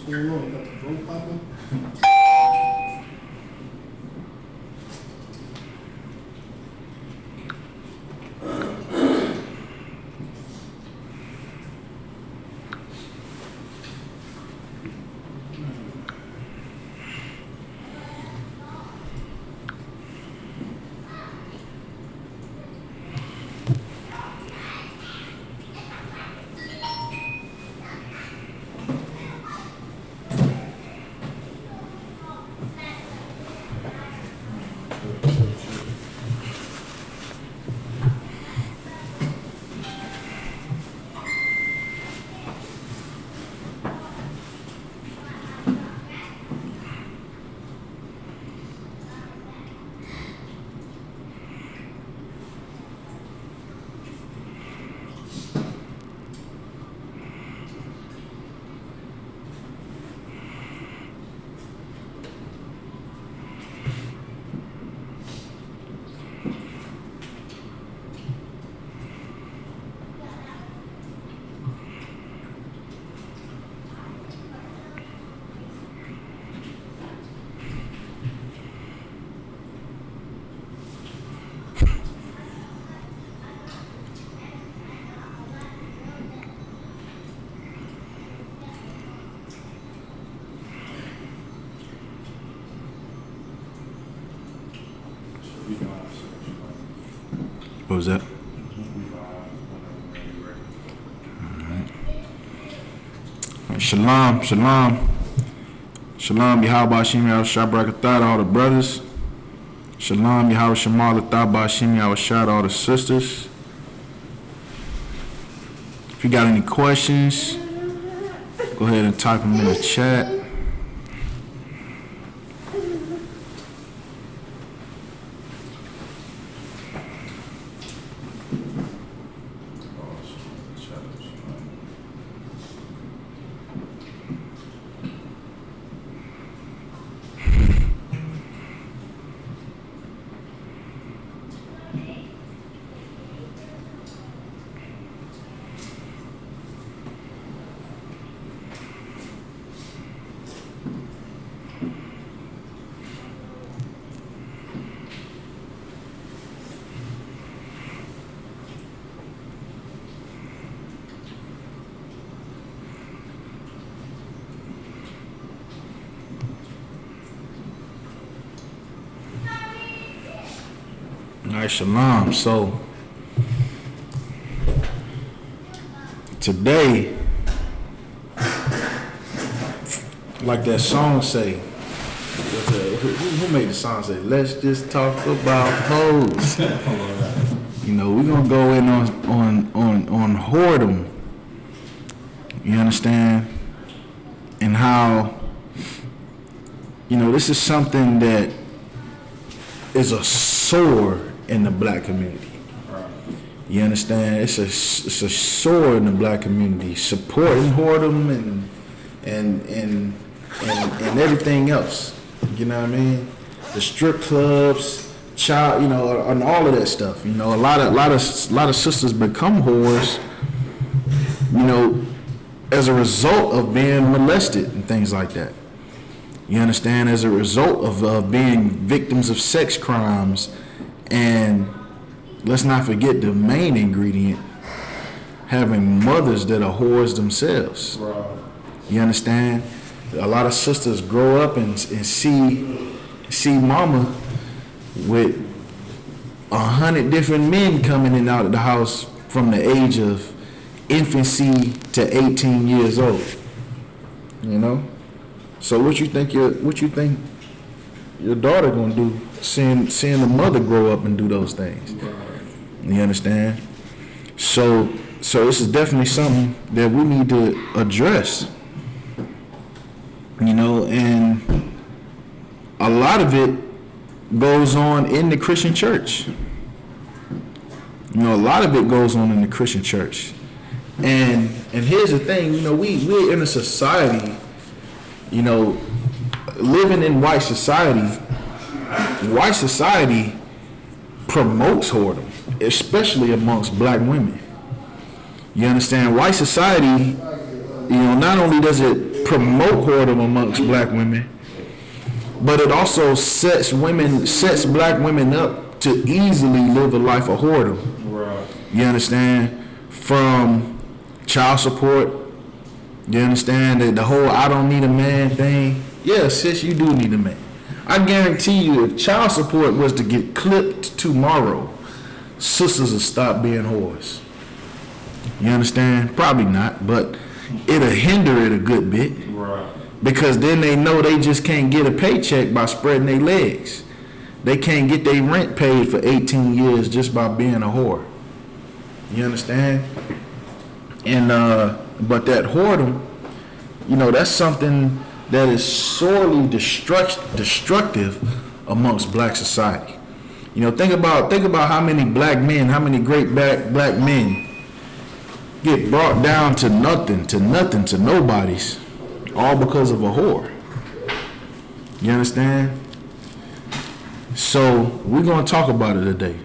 going on? You got the phone popping? What was that? All right. Shalom, shalom. Shalom, Yahweh Hashem, Yahweh Shabrakatah, all the brothers. Shalom, Yahweh Shemal, Lathabah Hashem, Yahweh Shad, all the sisters. If you got any questions, go ahead and type them in the chat. All right, shalom. So today, like that song say, who made the song say, let's just talk about hoes. You know, we're gonna go in on whoredom. You understand? And how, you know, this is something that is a sore in the black community. You understand? It's a sore in the black community, supporting whoredom and everything else. You know what I mean? The strip clubs, child, you know, and all of that stuff. You know, a lot of sisters become whores, you know, as a result of being molested and things like that. You understand? As a result of being victims of sex crimes. And let's not forget the main ingredient, having mothers that are whores themselves. Right. You understand? A lot of sisters grow up and see mama with 100 different men coming in and out of the house from the age of infancy to 18 years old. You know? So what you think your daughter gonna do seeing the mother grow up and do those things? You understand? So this is definitely something that we need to address. You know, and a lot of it goes on in the Christian church. You know, a lot of it goes on in the Christian church. And here's the thing, you know, we're in a society, you know, living in white society promotes whoredom, especially amongst black women. You understand? White society, you know, not only does it promote whoredom amongst black women, but it also sets black women up to easily live a life of whoredom. Right. You understand? From child support, you understand the whole "I don't need a man" thing. Yeah, sis, you do need a man. I guarantee you, if child support was to get clipped tomorrow, sisters will stop being whores. You understand? Probably not, but it'll hinder it a good bit. Right. Because then they know they just can't get a paycheck by spreading their legs. They can't get their rent paid for 18 years just by being a whore. You understand? And but that whoredom, that's something that is sorely destructive amongst black society. Think about how many black men, how many great black men get brought down to nothing, to nobodies, all because of a whore. You understand? So we're going to talk about it today.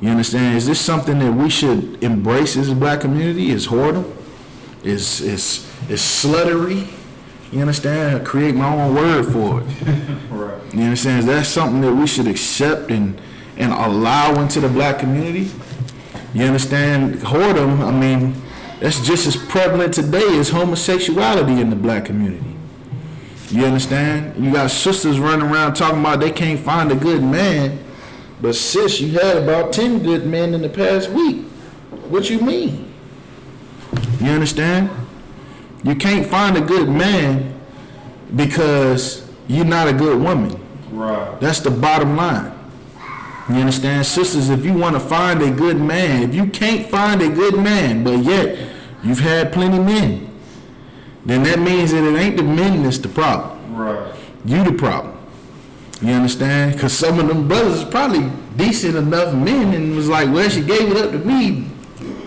You understand? Is this something that we should embrace as a black community? Is whoredom? Is sluttery? You understand? I create my own word for it. Right. You understand? Is that something that we should accept and allow into the black community? You understand? Whoredom, that's just as prevalent today as homosexuality in the black community. You understand? You got sisters running around talking about they can't find a good man, but sis, you had about 10 good men in the past week. What you mean? You understand? You can't find a good man because you're not a good woman. Right. That's the bottom line. You understand? Sisters, if you want to find a good man, if you can't find a good man, but yet you've had plenty men, then that means that it ain't the men that's the problem. Right. You the problem. You understand? Because some of them brothers is probably decent enough men and was like, well, she gave it up to me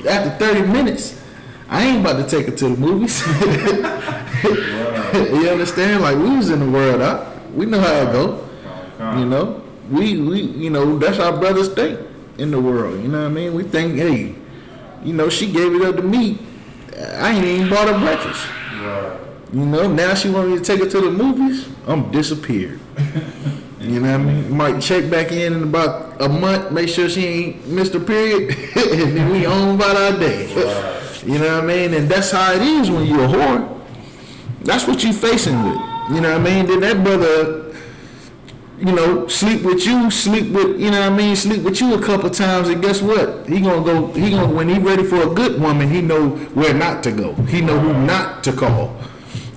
after 30 minutes. I ain't about to take her to the movies. Right. You understand? Like, we was in the world, we know how it go. We that's how brothers think in the world. You know what I mean? We think, hey, she gave it up to me. I ain't even bought her breakfast. Right. Now she want me to take her to the movies. I'm disappeared. You know what I mean? Might check back in about a month, make sure she ain't missed a period, and then we on about our day. Right. You know what I mean? And that's how it is when you're a whore. That's what you facing with. You know what I mean? Then that brother, sleep with you, sleep with you a couple times, and guess what? He gonna when he ready for a good woman, he know where not to go. He know who not to call.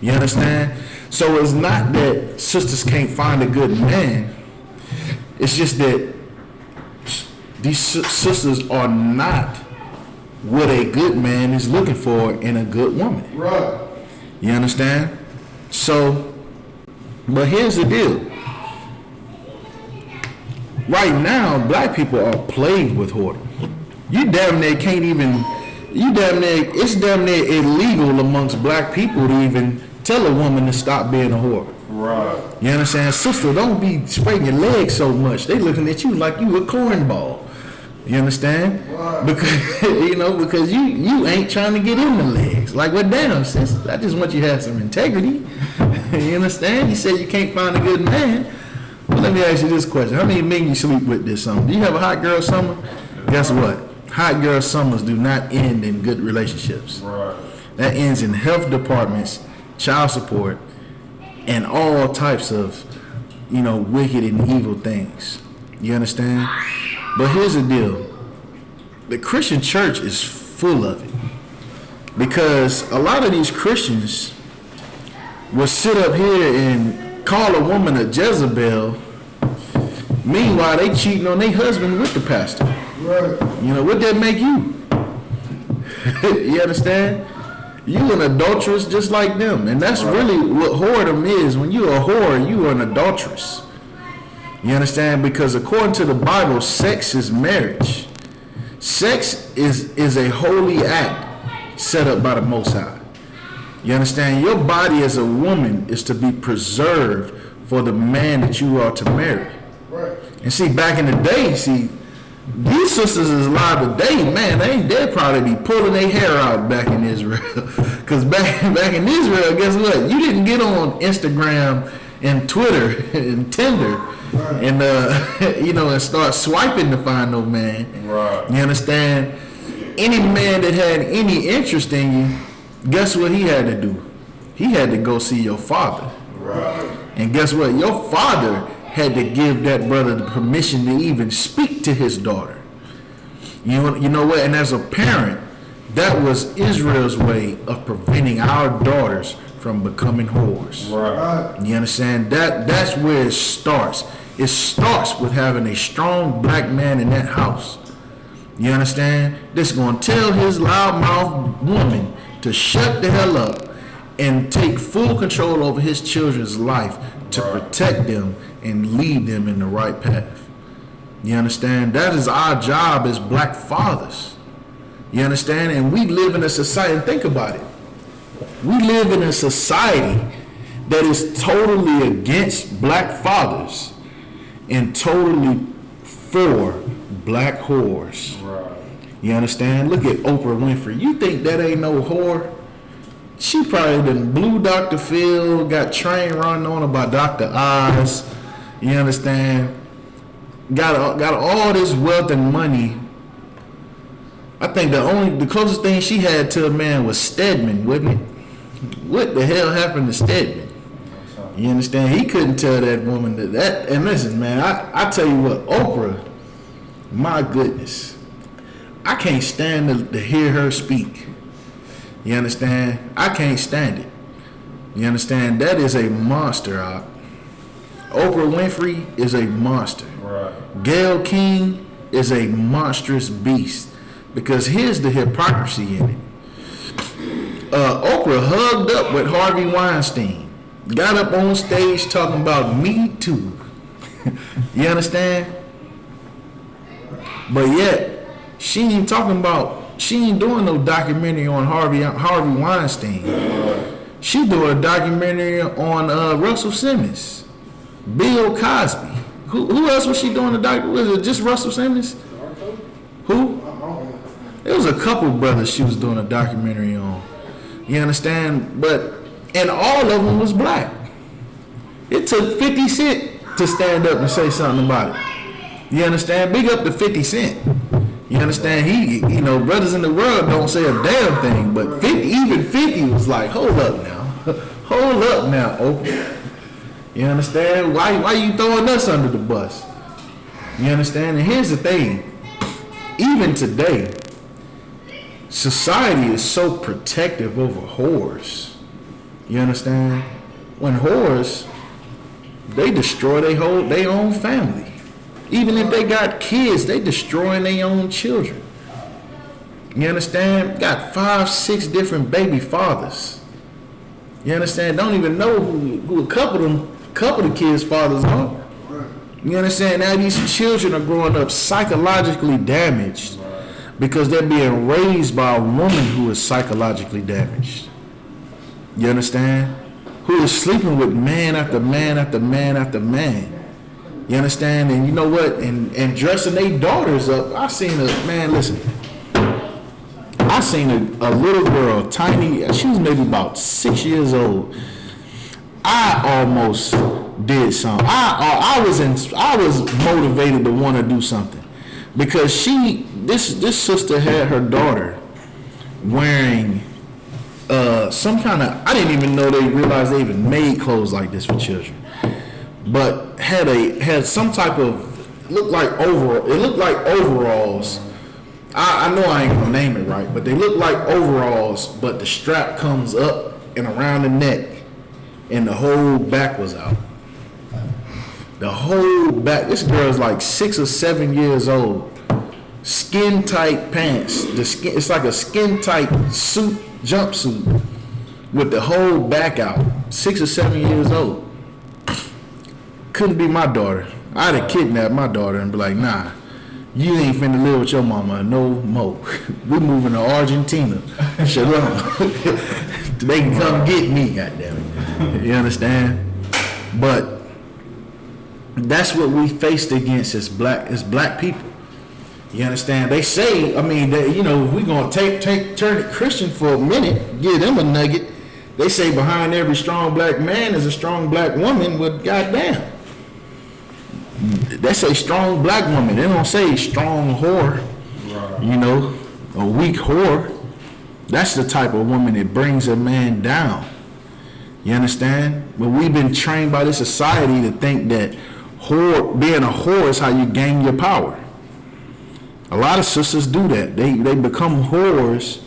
You understand? So it's not that sisters can't find a good man. It's just that these sisters are not what a good man is looking for in a good woman. Right. You understand? So, but here's the deal. Right now, black people are plagued with whoredom. It's damn near illegal amongst black people to even tell a woman to stop being a whore. Right. You understand? Sister, don't be spreading your legs so much. They looking at you like you a cornball. You understand? Right. Because you ain't trying to get in the legs. Like, well, damn, sis, I just want you to have some integrity. You understand? You said you can't find a good man. Well, let me ask you this question. How many men you sleep with this summer? Do you have a hot girl summer? Guess what? Hot girl summers do not end in good relationships. Right. That ends in health departments, child support, and all types of, wicked and evil things. You understand? But here's the deal. The Christian church is full of it. Because a lot of these Christians will sit up here and call a woman a Jezebel. Meanwhile, they cheating on their husband with the pastor. Right. What that make you? You understand? You an adulteress just like them. And that's really what whoredom is. When you're a whore, you are an adulteress. You understand? Because according to the Bible, sex is marriage. Sex is a holy act set up by the Most High. You understand? Your body as a woman is to be preserved for the man that you are to marry. Right. And see, back in the day, These sisters is alive today, man. They'd probably be pulling their hair out back in Israel. Cause back in Israel, guess what? You didn't get on Instagram and Twitter and Tinder and and start swiping to find no man. Right. You understand? Any man that had any interest in you, guess what he had to do? He had to go see your father. Right. And guess what? Your father had to give that brother the permission to even speak to his daughter. You know what? And as a parent, that was Israel's way of preventing our daughters from becoming whores. Right. You understand? That's where it starts. It starts with having a strong black man in that house. You understand? That's going to tell his loudmouth woman to shut the hell up and take full control over his children's life to protect them and lead them in the right path. You understand? That is our job as black fathers. You understand? And we live in a society, and think about it. We live in a society that is totally against black fathers and totally for black whores. Right. You understand? Look at Oprah Winfrey. You think that ain't no whore? She probably done blew Dr. Phil, got train run on her by Dr. Oz. You understand? Got all this wealth and money. I think the closest thing she had to a man was Stedman, wasn't it? What the hell happened to Stedman? You understand? He couldn't tell that woman that. And listen, man, I tell you what, Oprah, my goodness, I can't stand to hear her speak. You understand? I can't stand it. You understand? That is a monster. Oprah Winfrey is a monster. Right. Gayle King is a monstrous beast. Because here's the hypocrisy in it. Oprah hugged up with Harvey Weinstein. Got up on stage talking about Me Too. You understand? But yet, she ain't doing no documentary on Harvey Weinstein. She doing a documentary on Russell Simmons, Bill Cosby. Who else was she doing the documentary? Was it just Russell Simmons? Who? There was a couple brothers she was doing a documentary on. You understand? And all of them was black. It took 50 Cent to stand up and say something about it. You understand? Big up to 50 Cent. You understand? Brothers in the world don't say a damn thing, but 50 was like, hold up now. Hold up now, Oprah. You understand? Why you throwing us under the bus? You understand? And here's the thing. Even today, society is so protective over whores. You understand? When whores, they destroy their own family. Even if they got kids, they destroying their own children. You understand? Got 5, 6 different baby fathers. You understand? Don't even know who a couple of the kids' fathers are. You understand? Now these children are growing up psychologically damaged because they're being raised by a woman who is psychologically damaged. You understand? Who is sleeping with man after man after man after man. You understand? And you know what? And dressing their daughters up. I seen a little girl, tiny. She was maybe about 6 years old. I almost did something. I was motivated to want to do something because this sister had her daughter wearing some kind of, I didn't even know they realized they even made clothes like this for children. But had some type of, it looked like overalls. I know I ain't gonna name it right, but they look like overalls, but the strap comes up and around the neck and the whole back was out. The whole back. This girl's like 6 or 7 years old. Skin tight pants. It's like a skin tight suit, jumpsuit with the whole back out. 6 or 7 years old. Couldn't be my daughter. I'd have kidnapped my daughter and be like, nah, you ain't finna live with your mama no more. We moving to Argentina. Shut up. They can come get me, goddammit. You understand? But that's what we faced against as black people. You understand? They say, I mean, that, you know, if we're gonna turn it Christian for a minute, give them a nugget. They say behind every strong black man is a strong black woman. Well, goddamn, they say strong black woman. They don't say strong whore. Right. You know, a weak whore. That's the type of woman that brings a man down. You understand? But we've been trained by this society to think that being a whore is how you gain your power. A lot of sisters do that. They become whores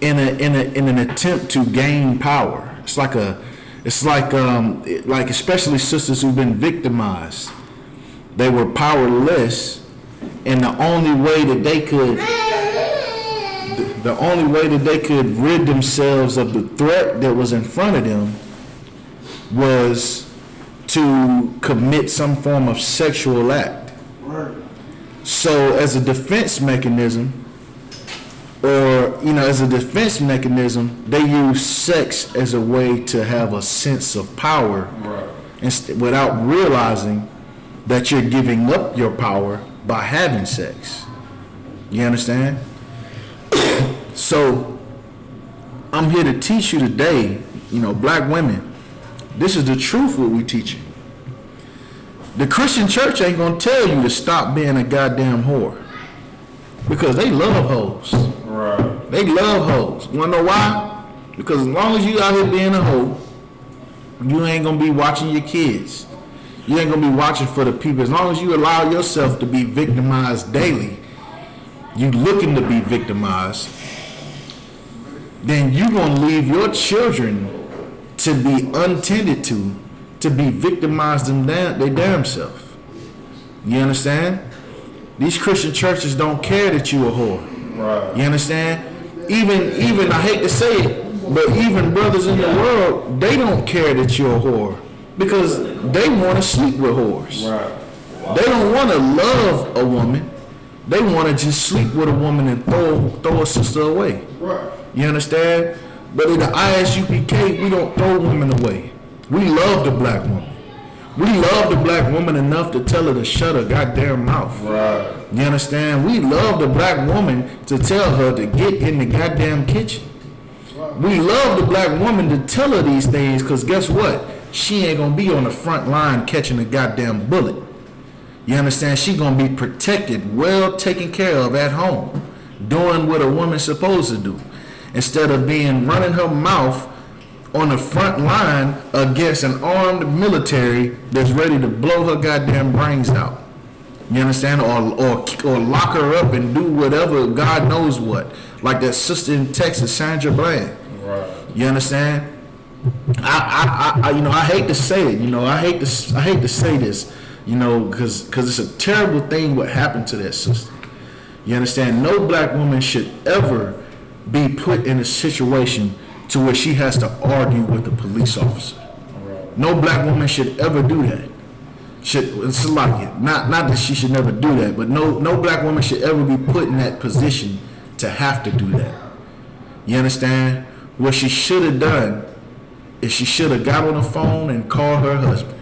in an attempt to gain power. It's like especially sisters who've been victimized. They were powerless, and the only way that they could rid themselves of the threat that was in front of them was to commit some form of sexual act. Right. So as a defense mechanism, they use sex as a way to have a sense of power, Right. without realizing that you're giving up your power by having sex. You understand? So I'm here to teach you today, you know, black women, this is the truth what we teaching. The Christian church ain't gonna tell you to stop being a goddamn whore, because they love hoes. Right. They love hoes. You wanna know why? Because as long as you out here being a hoe, you ain't gonna be watching your kids. You ain't gonna be watching for the people. As long as you allow yourself to be victimized daily, you looking to be victimized, then you gonna leave your children to be untended to be victimized they damn self. You understand? These Christian churches don't care that you a whore. Right. You understand? Even I hate to say it, but even brothers in the world, they don't care that you're a whore, because they want to sleep with whores. Right. They don't want to love a woman. They want to just sleep with a woman and throw a sister away. Right. You understand? But in the ISUPK, we don't throw women away. We love the black woman. We love the black woman enough to tell her to shut her goddamn mouth. Right. You understand? We love the black woman to tell her to get in the goddamn kitchen. We love the black woman to tell her these things, because guess what? She ain't going to be on the front line catching a goddamn bullet. You understand? She going to be protected, well taken care of at home, doing what a woman's supposed to do, instead of running her mouth on the front line against an armed military that's ready to blow her goddamn brains out. You understand? Or lock her up and do whatever, God knows what. Like that sister in Texas, Sandra Bland. Right. You understand? I hate to say it. You know, I hate to say this. You know, because it's a terrible thing what happened to that sister. You understand? No black woman should ever be put in a situation to where she has to argue with a police officer. Right. No black woman should ever do that. It's like it. Not that she should never do that, but no black woman should ever be put in that position to have to do that. You understand? What she should have done is she should have got on the phone and called her husband.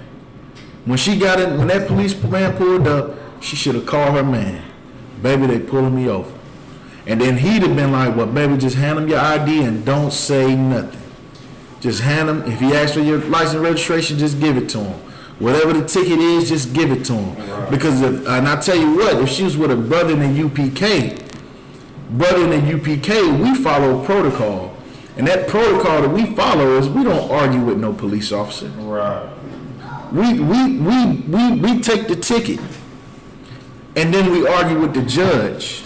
When that policeman pulled up, she should have called her man. Baby, they pulling me over. And then he'd have been like, well, baby, just hand him your ID and don't say nothing. Just hand him, if he asks for your license registration, just give it to him. Whatever the ticket is, just give it to him. Right. Because and I tell you what, if she was with a brother in the UPK, we follow protocol. And that protocol that we follow is we don't argue with no police officer. Right. We take the ticket, and then we argue with the judge,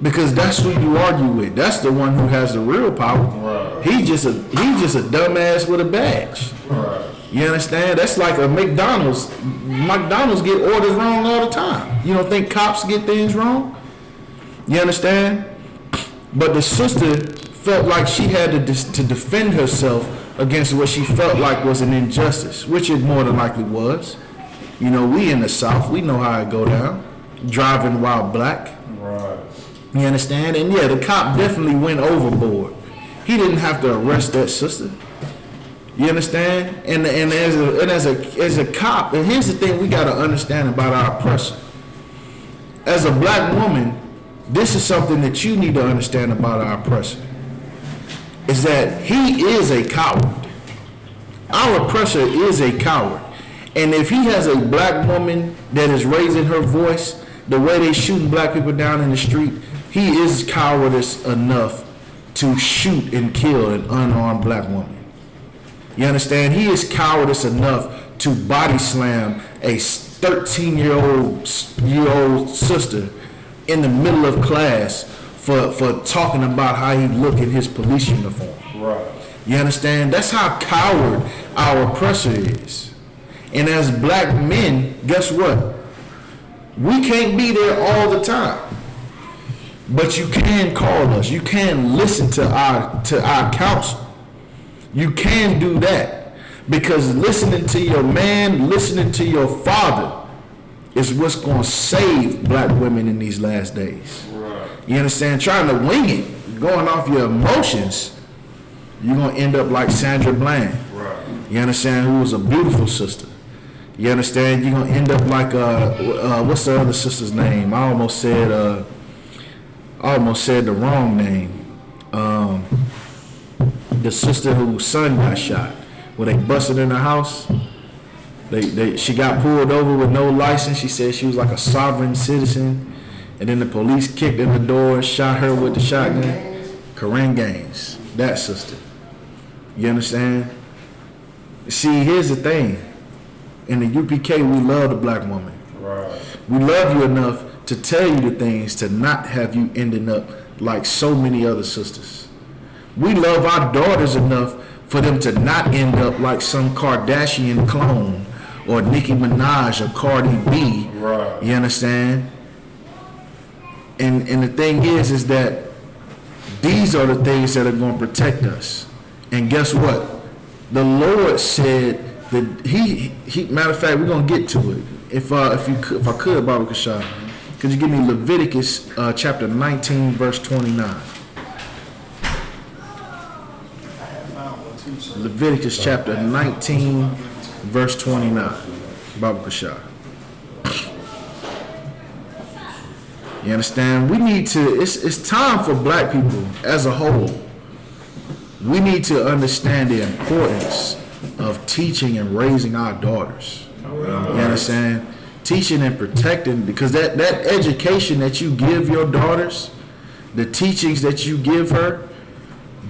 because that's who you argue with. That's the one who has the real power. Right. He's just a dumbass with a badge. Right. You understand? That's like a McDonald's. McDonald's get orders wrong all the time. You don't think cops get things wrong? You understand? But the sister felt like she had to defend herself against what she felt like was an injustice, which it more than likely was. You know, we in the South, we know how it go down. Driving while black. Right. You understand? And yeah, the cop definitely went overboard. He didn't have to arrest that sister. You understand? And as a cop, and here's the thing we got to understand about our oppressor. as a black woman, this is something that you need to understand about our oppressor. Is that he is a coward. Our oppressor is a coward. And if he has a black woman that is raising her voice, the way they shooting black people down in the street, he is cowardice enough to shoot and kill an unarmed black woman. You understand? He is cowardice enough to body slam a 13-year-old sister in the middle of class for talking about how he look in his police uniform. Right. You understand? That's how coward our oppressor is. And as black men, guess what? We can't be there all the time. But you can call us. You can listen to our counsel. You can do that. Because listening to your man, listening to your father is what's going to save black women in these last days. Right. You understand? Trying to wing it, going off your emotions, you're going to end up like Sandra Bland. Right. You understand? Who was a beautiful sister. You understand? You're going to end up like, what's the other sister's name? I almost said the wrong name. The sister whose son got shot. When they busted in her house, she got pulled over with no license. She said she was like a sovereign citizen. And then the police kicked in the door, shot her with the shotgun. Corinne Gaines, that sister. You understand? See, here's the thing. In the UPK, we love the black woman. Right. We love you enough to tell you the things to not have you ending up like so many other sisters. We love our daughters enough for them to not end up like some Kardashian clone or Nicki Minaj or Cardi B. Right. You understand? And the thing is that these are the things that are going to protect us. And guess what? The Lord said that he matter of fact, we're going to get to it. If I could, Baba Kashab, could you give me Leviticus chapter 19, verse 29? Leviticus chapter 19, verse 29. Baba Kashab. You understand? We need to, it's time for black people as a whole. We need to understand the importance of teaching and raising our daughters. You understand? Teaching and protecting, because that education that you give your daughters, the teachings that you give her,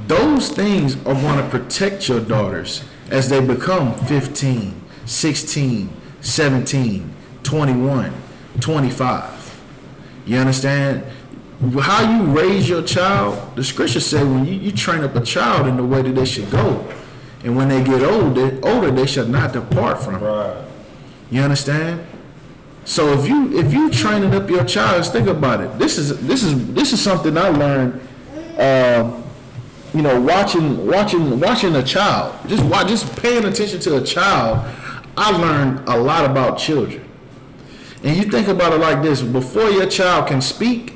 those things are going to protect your daughters as they become 15, 16, 17, 21, 25. You understand? How you raise your child, the scripture said when you train up a child in the way that they should go, and when they get older, they shall not depart from it. Right. You understand? So if you training up your child, think about it. This is something I learned. Watching a child, just paying attention to a child, I learned a lot about children. And you think about it like this: before your child can speak,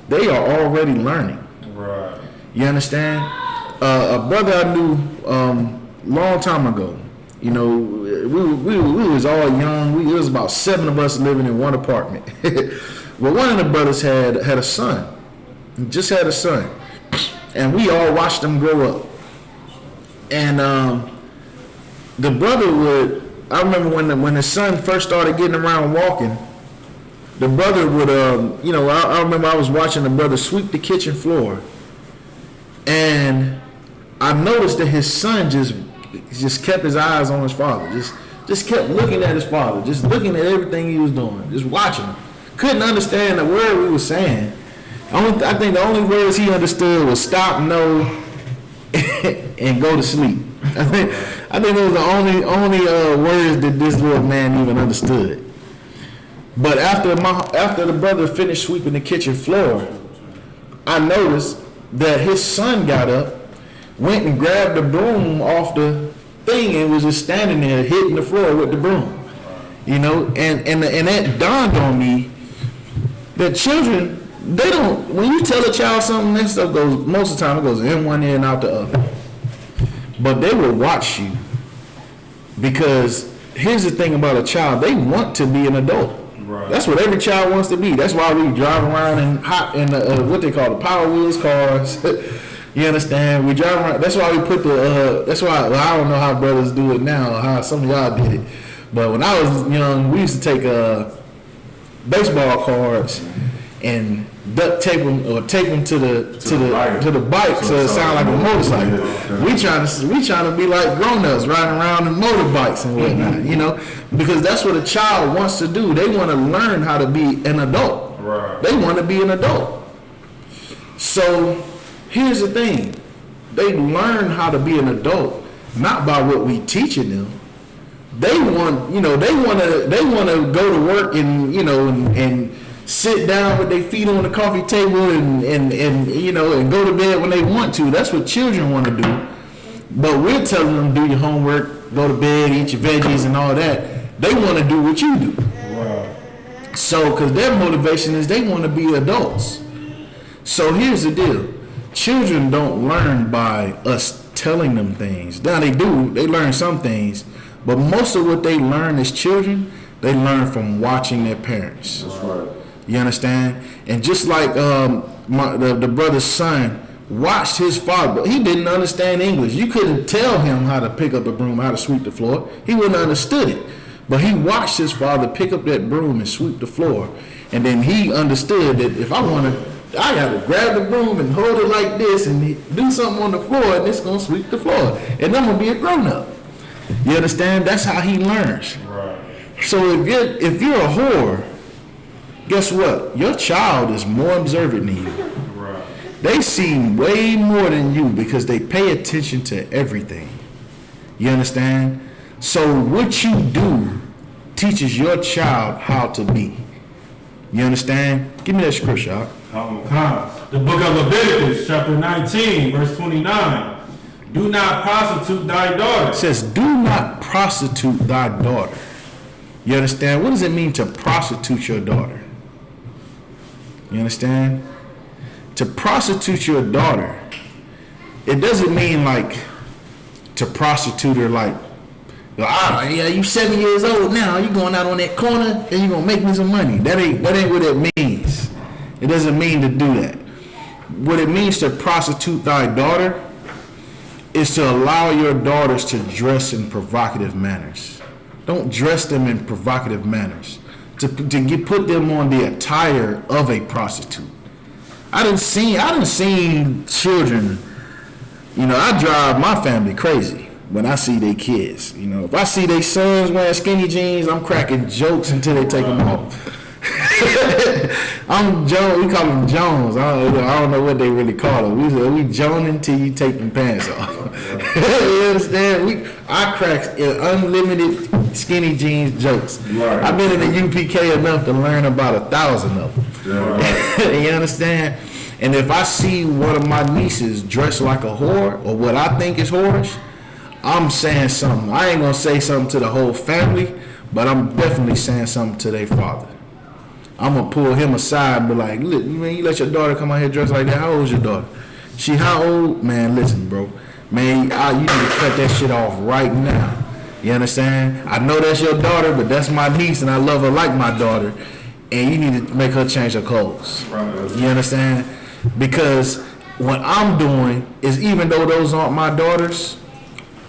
they are already learning. Right. You understand? A brother I knew long time ago. You know, we was all young. There was about 7 of us living in one apartment. Well, one of the brothers had a son. He just had a son, and we all watched him grow up. And the brother would. I remember when the son first started getting around walking. The brother would, I remember I was watching the brother sweep the kitchen floor, and I noticed that his son just kept his eyes on his father, just kept looking at his father, just looking at everything he was doing, just watching him. Couldn't understand the word we were saying. I think the only words he understood was stop, no, and go to sleep. I think those were the only words that this little man even understood. But after the brother finished sweeping the kitchen floor, I noticed that his son got up, went and grabbed the broom off the thing, and was just standing there hitting the floor with the broom. You know, and that dawned on me that children, they don't, when you tell a child something, that stuff goes, most of the time it goes in one ear and out the other. But they will watch you, because here's the thing about a child: they want to be an adult. Right. That's what every child wants to be. That's why we drive around in what they call the Power Wheels cars. You understand? We drive around. That's why we put the. That's why I don't know how brothers do it now. Or how some of y'all did it. But when I was young, we used to take baseball cards and duct tape them or tape them to the bike so it sound like a motorcycle. Yeah. We trying to be like grown-ups riding around in motorbikes and whatnot, you know, because that's what a child wants to do. They want to learn how to be an adult. Right. They want to be an adult. So here's the thing: they learn how to be an adult not by what we teaching them. They want to go to work and and sit down with their feet on the coffee table and go to bed when they want to. That's what children want to do. But we're telling them do your homework, go to bed, eat your veggies and all that. They want to do what you do. Right. So, because their motivation is they want to be adults. So here's the deal. Children don't learn by us telling them things. Now they do. They learn some things. But most of what they learn as children, they learn from watching their parents. That's right. You understand? And just like the brother's son watched his father, he didn't understand English. You couldn't tell him how to pick up a broom, how to sweep the floor. He wouldn't have understood it. But he watched his father pick up that broom and sweep the floor. And then he understood that if I got to grab the broom and hold it like this and do something on the floor and it's going to sweep the floor. And I'm going to be a grown-up. You understand? That's how he learns. Right. So if you're a whore, guess what? Your child is more observant than you. Right. They see way more than you because they pay attention to everything. You understand? So what you do teaches your child how to be. You understand? Give me that scripture. The book of Leviticus, chapter 19, verse 29. Do not prostitute thy daughter. It says, do not prostitute thy daughter. You understand? What does it mean to prostitute your daughter? You understand? To prostitute your daughter, it doesn't mean like to prostitute her like, yeah, you 7 years old now, you going out on that corner and you gonna make me some money. That ain't what it means. It doesn't mean to do that. What it means to prostitute thy daughter is to allow your daughters to dress in provocative manners. Don't dress them in provocative manners. To put them on the attire of a prostitute. I done seen children, I drive my family crazy when I see their kids. If I see their sons wearing skinny jeans, I'm cracking jokes until they take them off. I'm Jones. We call them Jones. I don't know what they really call them. We Joning until you take them pants off. You understand? I crack unlimited skinny jeans jokes. Right. I've been in the UPK enough to learn about 1,000 of them. Yeah, right. You understand? And if I see one of my nieces dressed like a whore or what I think is whorish, I'm saying something. I ain't gonna say something to the whole family, but I'm definitely saying something to their father. I'm gonna pull him aside and be like, look, you let your daughter come out here dressed like that? How old is your daughter? She how old? Man, listen, bro. Man, you need to cut that shit off right now. You understand? I know that's your daughter, but that's my niece and I love her like my daughter. And you need to make her change her clothes. Right. You understand? Because what I'm doing is, even though those aren't my daughters,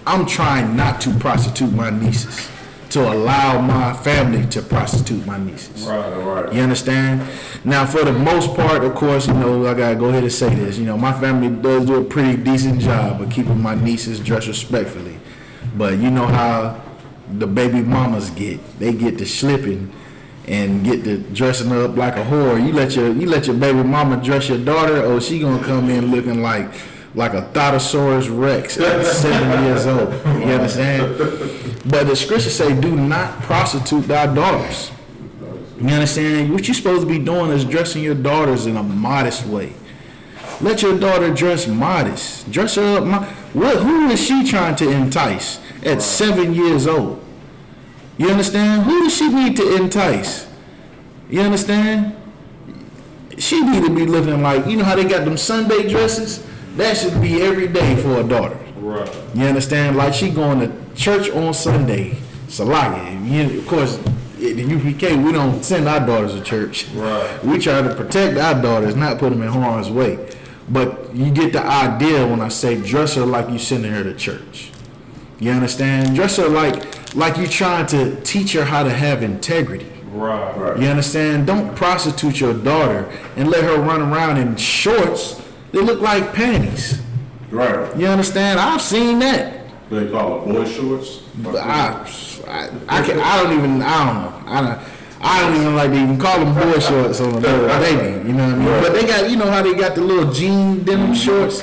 I'm trying not to prostitute my nieces, to allow my family to prostitute my nieces. Right. You understand? Now, for the most part, of course, I gotta go ahead and say this. My family does do a pretty decent job of keeping my nieces dressed respectfully. But you know how the baby mamas get. They get to slipping and get to dressing up like a whore. You let your baby mama dress your daughter, or she gonna come in looking like a Thotosaurus Rex at 7 years old. You understand? But the scriptures say, do not prostitute thy daughters. You understand? What you're supposed to be doing is dressing your daughters in a modest way. Let your daughter dress modest. Dress her up. Who is she trying to entice at 7 years old? You understand? Who does she need to entice? You understand? She need to be looking like, how they got them Sunday dresses? That should be every day for a daughter. Right. You understand? Like she going to church on Sunday. Salaya. Of course, the UPK, we don't send our daughters to church. Right. We try to protect our daughters, not put them in harm's way. But you get the idea when I say dress her like you sending her to church. You understand? Dress her like you trying to teach her how to have integrity. Right. You understand? Don't prostitute your daughter and let her run around in shorts that look like panties. Right. You understand? I've seen that. They call it boy shorts. I don't even like to even call them boy shorts on a little baby. You know what I mean? Right. But they got, you know how they got the little jean denim shorts?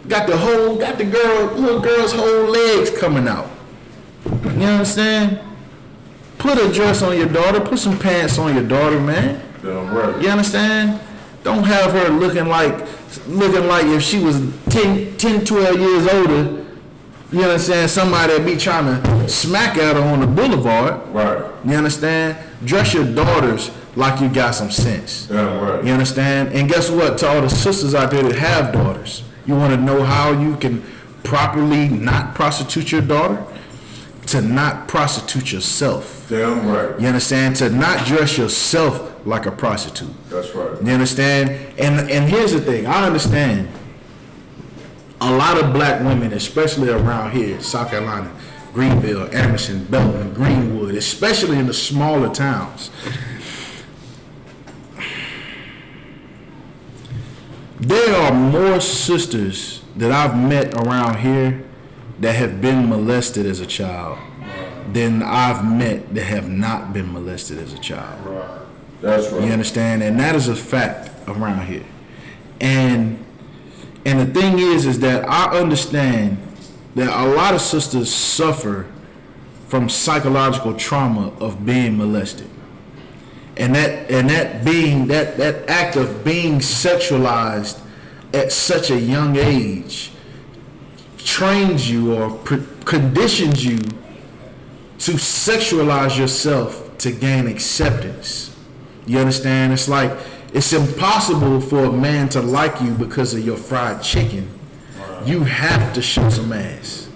Got the little girl's whole legs coming out. You understand? Put a dress on your daughter. Put some pants on your daughter, man. Damn right. You understand? Don't have her looking like if she was 10, 12 years older. You understand? Somebody that be trying to smack at her on the boulevard. Right. You understand? Dress your daughters like you got some sense. Damn right. You understand? And guess what? To all the sisters out there that have daughters, you want to know how you can properly not prostitute your daughter? To not prostitute yourself. Damn right. You understand? To not dress yourself like a prostitute. That's right. You understand? And here's the thing. I understand a lot of black women, especially around here, South Carolina, Greenville, Anderson, Belton, Greenwood, especially in the smaller towns. There are more sisters that I've met around here that have been molested as a child than I've met that have not been molested as a child. Right. That's right. You understand? And that is a fact around here. And the thing is that I understand that a lot of sisters suffer from psychological trauma of being molested. And that act of being sexualized at such a young age trains you or conditions you to sexualize yourself to gain acceptance. You understand? It's like it's impossible for a man to like you because of your fried chicken. You have to show some ass.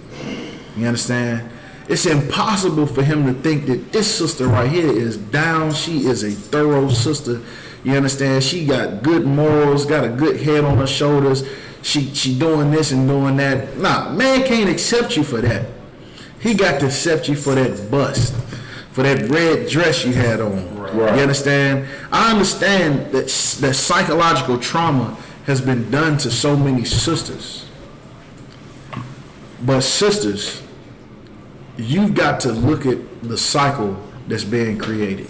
You understand? It's impossible for him to think that this sister right here is down. She is a thorough sister. You understand? She got good morals, got a good head on her shoulders. She doing this and doing that. Nah, man can't accept you for that. He got to accept you for that bust, for that red dress you had on. Right. You understand? I understand that psychological trauma has been done to so many sisters. But sisters, you've got to look at the cycle that's being created.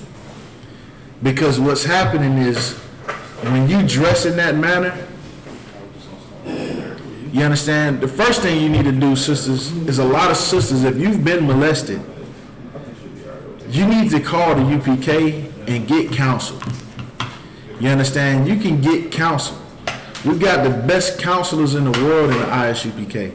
Because what's happening is when you dress in that manner, you understand? The first thing you need to do, sisters, is a lot of sisters, if you've been molested, you need to call the UPK and get counsel. You understand? You can get counsel. We've got the best counselors in the world in the ISUPK.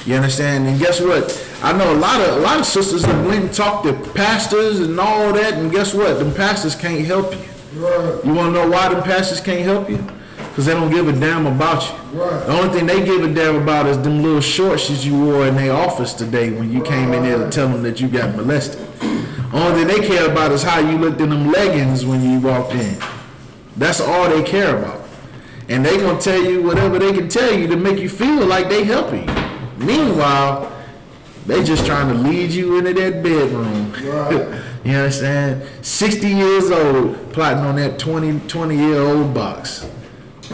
You understand? And guess what? I know a lot of sisters that went and talked to pastors and all that, and guess what? Them pastors can't help you. Right. You want to know why them pastors can't help you? Because they don't give a damn about you. Right. The only thing they give a damn about is them little shorts that you wore in their office today when you came in there to tell them that you got molested. Only thing they care about is how you looked in them leggings when you walked in. That's all they care about. And they gonna tell you whatever they can tell you to make you feel like they helping you. Meanwhile, they just trying to lead you into that bedroom. Right. You understand? 60 years old, plotting on that 20-year-old box.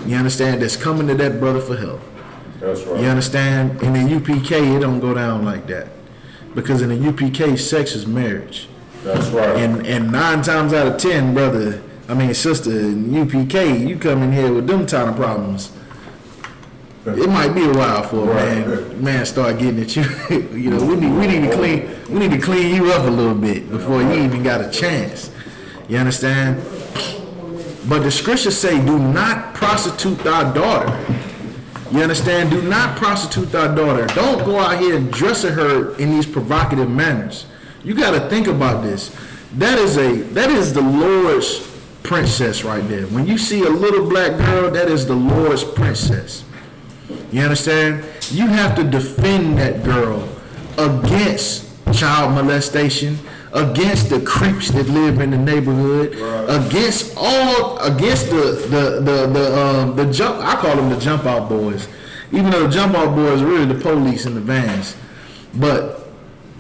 You understand? That's coming to that brother for help. That's right. You understand? In the UPK, it don't go down like that. Because in the UPK, sex is marriage. That's right. And 9 times out of 10, sister, in UPK, you come in here with them kind of problems. It might be a while for a man start getting at you. You know, we need to clean you up a little bit before you even got a chance. You understand? But the scriptures say, do not prostitute thy daughter. You understand? Do not prostitute thy daughter. Don't go out here and dress her in these provocative manners. You got to think about this. That is the Lord's princess right there. When you see a little black girl, that is the Lord's princess. You understand? You have to defend that girl against child molestation, against the creeps that live in the neighborhood, against the jump. I call them the jump out boys, even though the jump out boys are really the police in the vans. But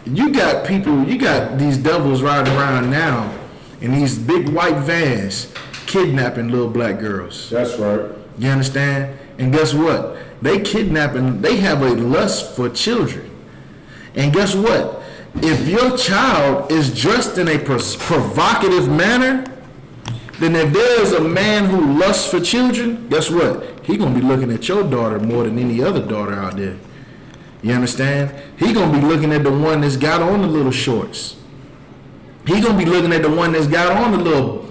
you got these devils riding around now in these big white vans, kidnapping little black girls. That's right. You understand? And guess what? They have a lust for children. And guess what? If your child is dressed in a provocative manner, then if there is a man who lusts for children, guess what? He gonna be looking at your daughter more than any other daughter out there. You understand? He gonna be looking at the one that's got on the little shorts. He gonna be looking at the one that's got on the little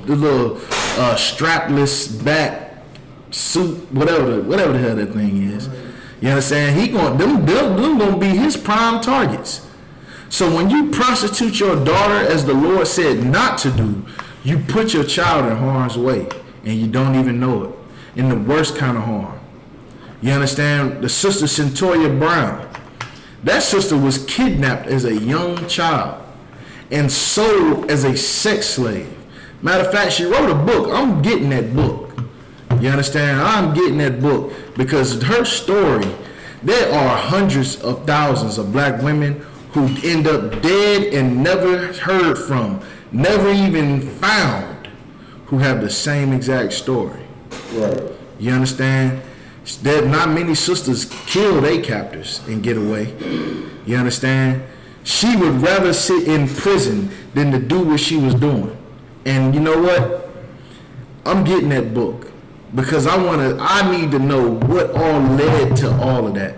strapless back suit, whatever the hell that thing is. You understand? Them gonna be his prime targets. So when you prostitute your daughter as the Lord said not to do, you put your child in harm's way and you don't even know it. In the worst kind of harm. You understand? The sister Centoya Brown, that sister was kidnapped as a young child and sold as a sex slave. Matter of fact, she wrote a book. I'm getting that book. You understand? I'm getting that book because her story, there are hundreds of thousands of black women who end up dead and never heard from, never even found, who have the same exact story. Right. You understand? There not many sisters kill their captors and get away. You understand? She would rather sit in prison than to do what she was doing. And you know what? I'm getting that book because I need to know what all led to all of that.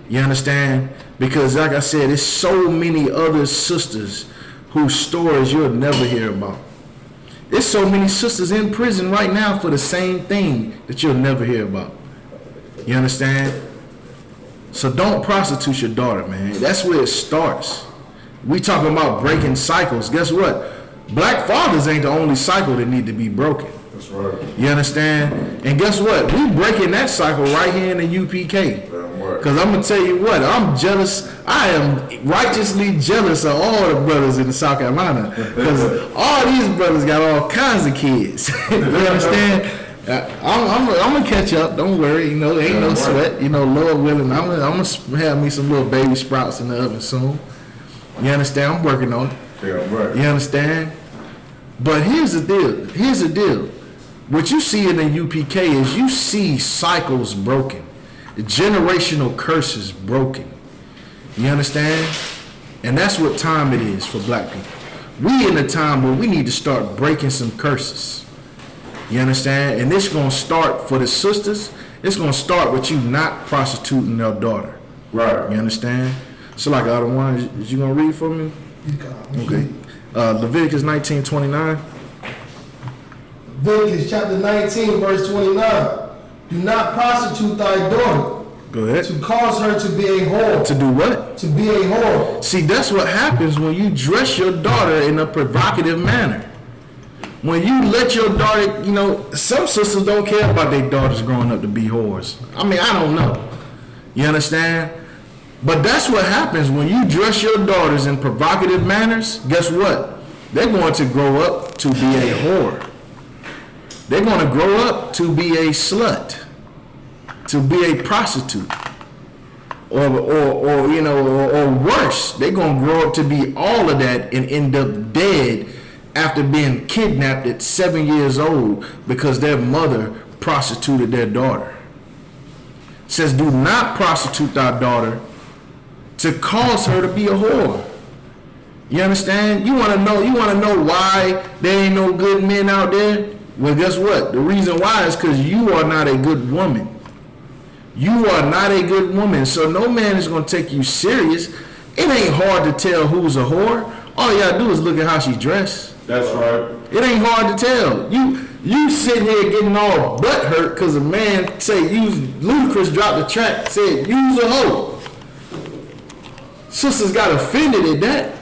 You understand? Because like I said, there's so many other sisters whose stories you'll never hear about. There's so many sisters in prison right now for the same thing that you'll never hear about. You understand? So don't prostitute your daughter, man. That's where it starts. We talking about breaking cycles. Guess what? Black fathers ain't the only cycle that need to be broken. That's right. You understand? And guess what? We breaking that cycle right here in the UPK. Because I'm going to tell you what, I'm jealous. I am righteously jealous of all the brothers in South Carolina. Because all these brothers got all kinds of kids. You understand? I'm going to catch up. Don't worry. You know, ain't no sweat. You know, Lord willing, I'm going to have me some little baby sprouts in the oven soon. You understand? I'm working on it. Yeah, right. You understand? But here's the deal. What you see in the UPK is you see cycles broken. Generational curses broken. You understand? And that's what time it is for black people. We in a time where we need to start breaking some curses. You understand? And it's going to start for the sisters. It's going to start with you not prostituting your daughter. Right. You understand? So like other one, is you going to read for me? Okay. Leviticus 19:29. Leviticus chapter 19, verse 29. Do not prostitute thy daughter. Go ahead. To cause her to be a whore. To do what? To be a whore. See, that's what happens when you dress your daughter in a provocative manner. When you let your daughter, you know, some sisters don't care about their daughters growing up to be whores. I mean, I don't know. You understand? But that's what happens when you dress your daughters in provocative manners. Guess what? They're going to grow up to be a whore. They're going to grow up to be a slut, to be a prostitute, or worse. They're going to grow up to be all of that and end up dead after being kidnapped at 7 years old because their mother prostituted their daughter. It says, do not prostitute thy daughter to cause her to be a whore. You understand? You want to know why there ain't no good men out there? Well, guess what? The reason why is because you are not a good woman. You are not a good woman, so no man is going to take you serious. It ain't hard to tell who's a whore. All you gotta do is look at how she's dressed. That's right. It ain't hard to tell. You sit here getting all butt hurt because a man say Ludacris dropped the track, said use a hoe. Sisters got offended at that.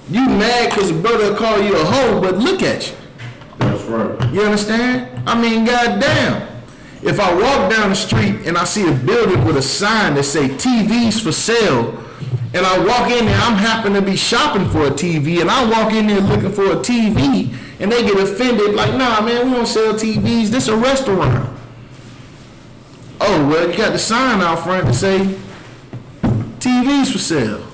You mad because a brother called you a hoe, but look at you. That's right. You understand? I mean, goddamn. If I walk down the street and I see a building with a sign that say TVs for sale, and I walk in there, I'm happen to be shopping for a TV, and I walk in there looking for a TV, and they get offended, like, nah, man, we don't sell TVs, this a restaurant. Oh, well, you got the sign out front to say TVs for sale.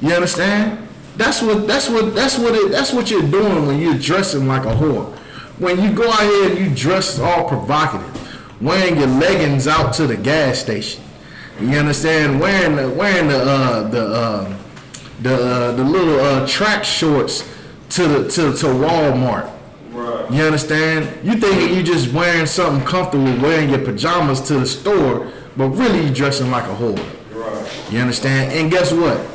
You understand? That's what you're doing when you're dressing like a whore. When you go out here and you dress all provocative, wearing your leggings out to the gas station. You understand? Wearing the little track shorts to Walmart. Right. You understand? You thinking you just wearing something comfortable, wearing your pajamas to the store, but really you dressing like a whore. Right. You understand? And guess what?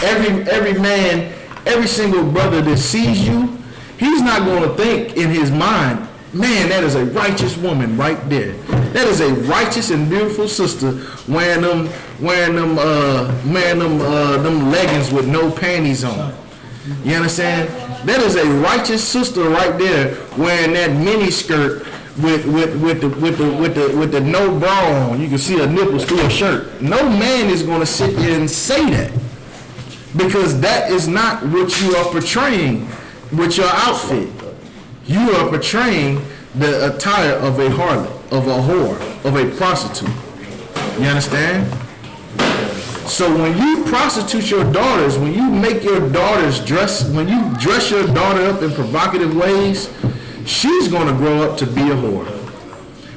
Every man, every single brother that sees you, he's not going to think in his mind, man, that is a righteous woman right there. That is a righteous and beautiful sister wearing them leggings with no panties on. You understand? That is a righteous sister right there wearing that mini skirt with the no bra on. You can see her nipples through her shirt. No man is going to sit there and say that, because that is not what you are portraying with your outfit. You are portraying the attire of a harlot, of a whore, of a prostitute. You understand? So when you prostitute your daughters, when you make your daughters when you dress your daughter up in provocative ways, she's going to grow up to be a whore.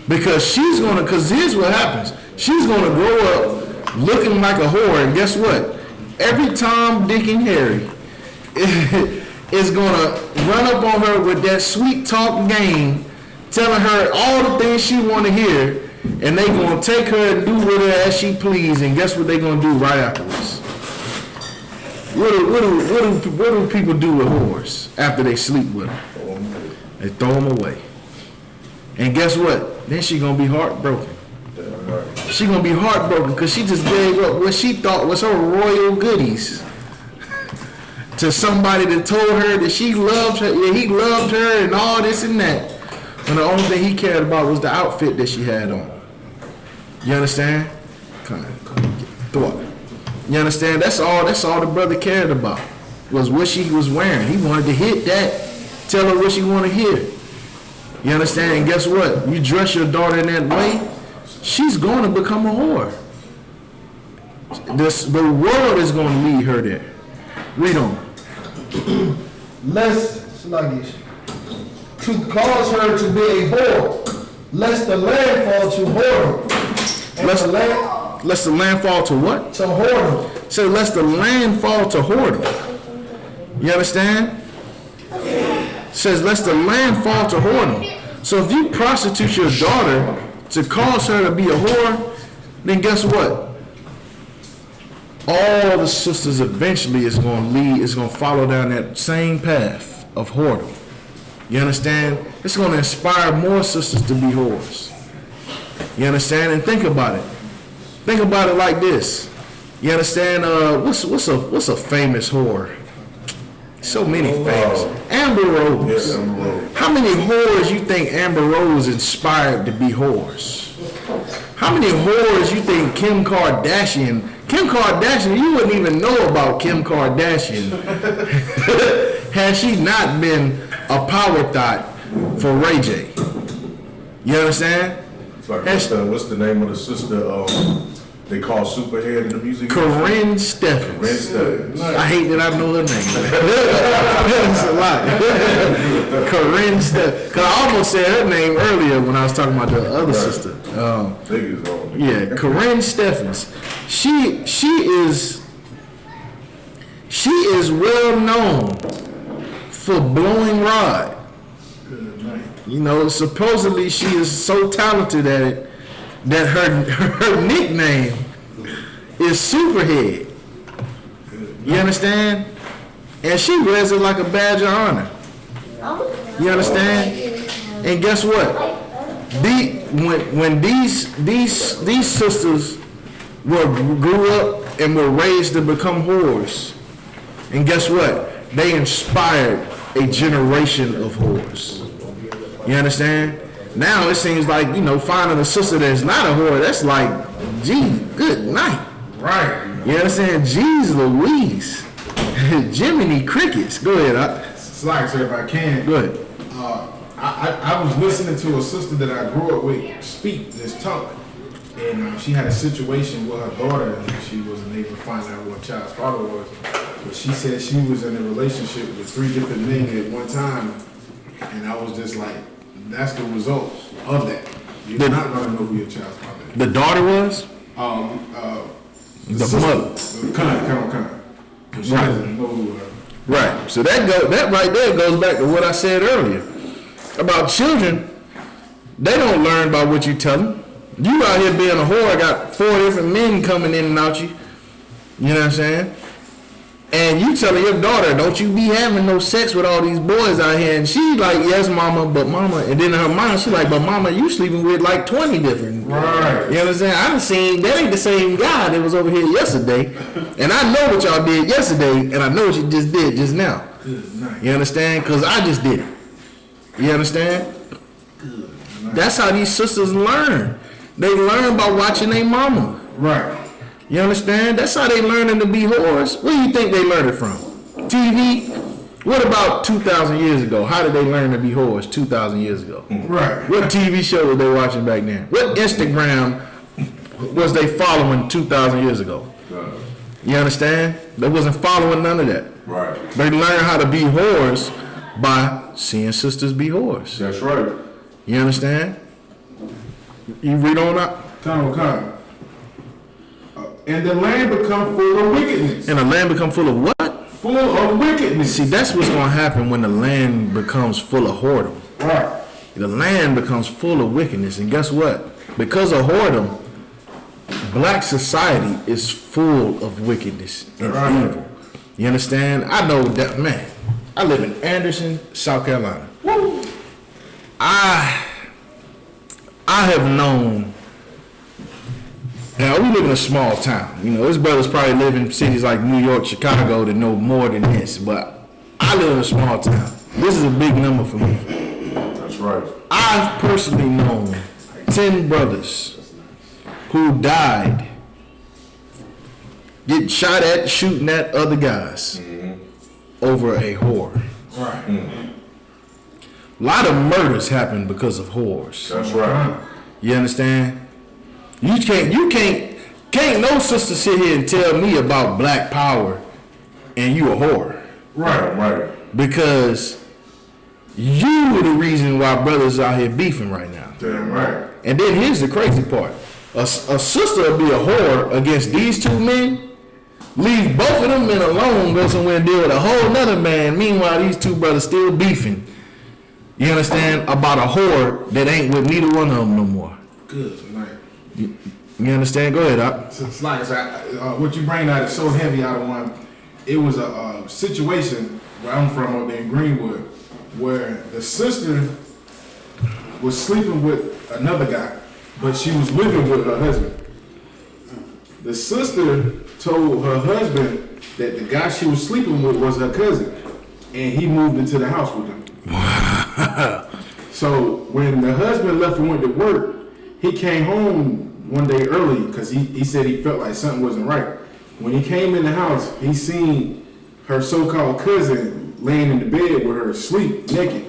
Because here's what happens. She's going to grow up looking like a whore, and guess what? Every Tom, Dick, and Harry is going to run up on her with that sweet talk game, telling her all the things she want to hear, and they going to take her and do with her as she please, and guess what they going to do right afterwards? What do people do with whores after they sleep with them? They throw them away. And guess what? Then she going to be heartbroken. She going to be heartbroken because she just gave up what she thought was her royal goodies to somebody that told her that she loved her, yeah, he loved her and all this and that. And the only thing he cared about was the outfit that she had on. You understand? Come on. You understand? That's all the brother cared about, was what she was wearing. He wanted to hit that, tell her what she wanted to hear. You understand? And guess what? You dress your daughter in that way, she's going to become a whore. The world is going to lead her there. Read on. Lest, sluggish, to cause her to be a whore, lest the land fall to whoredom. And Lest the land fall to what? To whoredom. So lest the land fall to whoredom. You understand? Says lest the land fall to whoredom. So if you prostitute your daughter to cause her to be a whore, then guess what? All the sisters eventually is going to follow down that same path of whoredom. You understand? It's going to inspire more sisters to be whores. You understand? And think about it. Think about it like this. You understand? What's a famous whore? So many famous. Amber Rose. Yes, Amber Rose. How many whores you think Amber Rose inspired to be whores? How many whores you think Kim Kardashian, you wouldn't even know about Kim Kardashian had she not been a power thought for Ray J. You understand? It's like, what's the name of the sister they call Superhead in the music? Corinne Stephens. Corinne Stephens. I hate that I know her name. That's a lot. Corinne Stephens. Because I almost said her name earlier when I was talking about the other sister. Niggas on. Yeah, Corinne Stephens. She is well known for blowing rod. You know, supposedly she is so talented at it that her nickname is Superhead. You understand? And she wears it like a badge of honor. You understand? And guess what? When these sisters grew up and were raised to become whores, and guess what? They inspired a generation of whores. You understand? Now it seems like, finding a sister that's not a whore, that's like, gee, good night. Right. You understand? Jeez Louise. Jiminy Crickets. Go ahead. Slack, sir, if I can. Go ahead. I was listening to a sister that I grew up with speak this tongue, and she had a situation with her daughter, and she wasn't able to find out who her child's father was. But she said she was in a relationship with 3 different men at one time, and I was just like, that's the result of that. You're not gonna know who your child's father is. The daughter was? The mother. Kind. She Right. doesn't know who her. Right. So that right there goes back to what I said earlier about children. They don't learn by what you tell them. You out here being a whore, got 4 different men coming in and out you. You know what I'm saying? And you telling your daughter, don't you be having no sex with all these boys out here. And she like, yes, mama, but mama. And then in her mind, she like, but mama, you sleeping with like 20 different. Right. You know what I'm saying? I done seen, that ain't the same guy that was over here yesterday. And I know what y'all did yesterday, and I know what you just did just now. Good night. You understand? Because I just did it. You understand? That's how these sisters learn. They learn by watching their mama. Right. You understand? That's how they learning to be whores. Where do you think they learned it from? TV? What about 2,000 years ago? How did they learn to be whores 2,000 years ago? Right. What TV show were they watching back then? What Instagram was they following 2,000 years ago? You understand? They wasn't following none of that. Right. They learned how to be whores by seeing sisters be whores. That's right. You understand? You read on up? Time. And the land become full of wickedness. And the land become full of what? Full of wickedness. See, that's what's going to happen when the land becomes full of whoredom. Right. The land becomes full of wickedness. And guess what? Because of whoredom, black society is full of wickedness and evil. You understand? I know that, man. I live in Anderson, South Carolina. Woo. I have known. Now we live in a small town. You know, his brothers probably live in cities like New York, Chicago that know more than this. But I live in a small town. This is a big number for me. That's right. I've personally known 10 brothers who died getting shot at, shooting at other guys over a whore. Right. A lot of murders happen because of whores. That's right. You understand? You can't no sister sit here and tell me about black power and you a whore. Right. Because you were the reason why brothers out here beefing right now. Damn right. And then here's the crazy part. A sister will be a whore against these 2 men, leave both of them men alone, go somewhere and deal with a whole nother man. Meanwhile, these 2 brothers still beefing. You understand? About a whore that ain't with neither one of them no more. Good night. You understand? Go ahead, Doc. It's like what you bring out is so heavy out of one. It was a situation where I'm from up in Greenwood, where the sister was sleeping with another guy, but she was living with her husband. The sister told her husband that the guy she was sleeping with was her cousin, and he moved into the house with them. So when the husband left and went to work, he came home one day early because he said he felt like something wasn't right. When he came in the house, he seen her so-called cousin laying in the bed with her asleep, naked.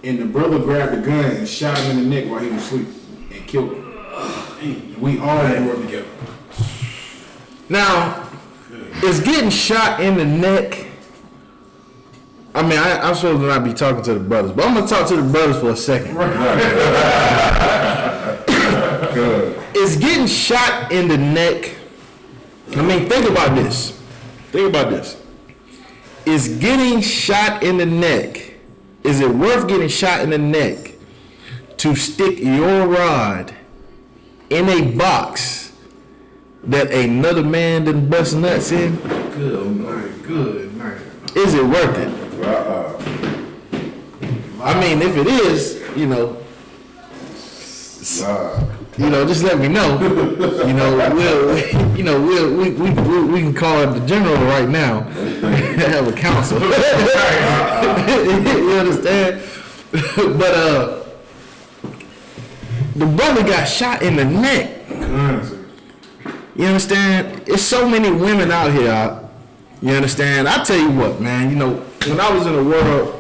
And the brother grabbed a gun and shot him in the neck while he was asleep and killed him. We all grew up together. Now, is getting shot in the neck. I mean, I'm supposed to not be talking to the brothers, but I'm going to talk to the brothers for a second. Is getting shot in the neck. I mean, think about this. Is getting shot in the neck, is it worth getting shot in the neck to stick your rod in a box that another man done bust nuts in? Good night. Is it worth it? I mean, if it is, just let me know. We can call it the general right now. Have a council. You understand? But the brother got shot in the neck. You understand? It's so many women out here. You understand? I tell you what, man. You know, when I was in the world,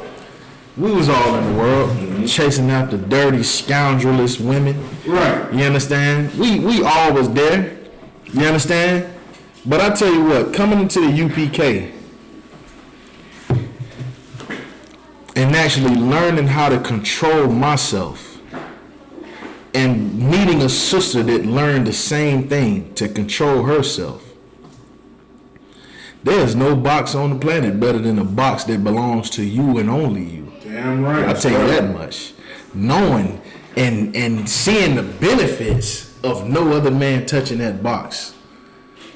we was all in the world chasing after dirty, scoundrelous women. Right. You understand? We all was there. You understand? But I tell you what, coming into the UPK and actually learning how to control myself and meeting a sister that learned the same thing to control herself. There's no box on the planet better than a box that belongs to you and only you. Damn right. I'll tell you that much. Knowing and seeing the benefits of no other man touching that box.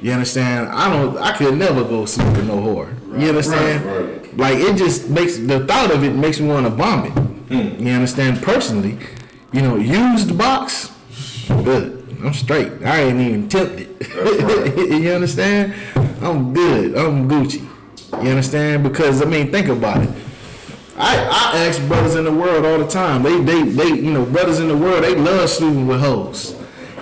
You understand? I could never go sleep with no whore. You understand? Right. Like, it just makes, the thought of it makes me want to vomit. You understand? Personally, you know, used box, good. I'm straight. I ain't even tempted. You understand? I'm good. I'm Gucci. You understand? Because, I mean, think about it. I ask brothers in the world all the time. They you know, brothers in the world, they love sleeping with hoes.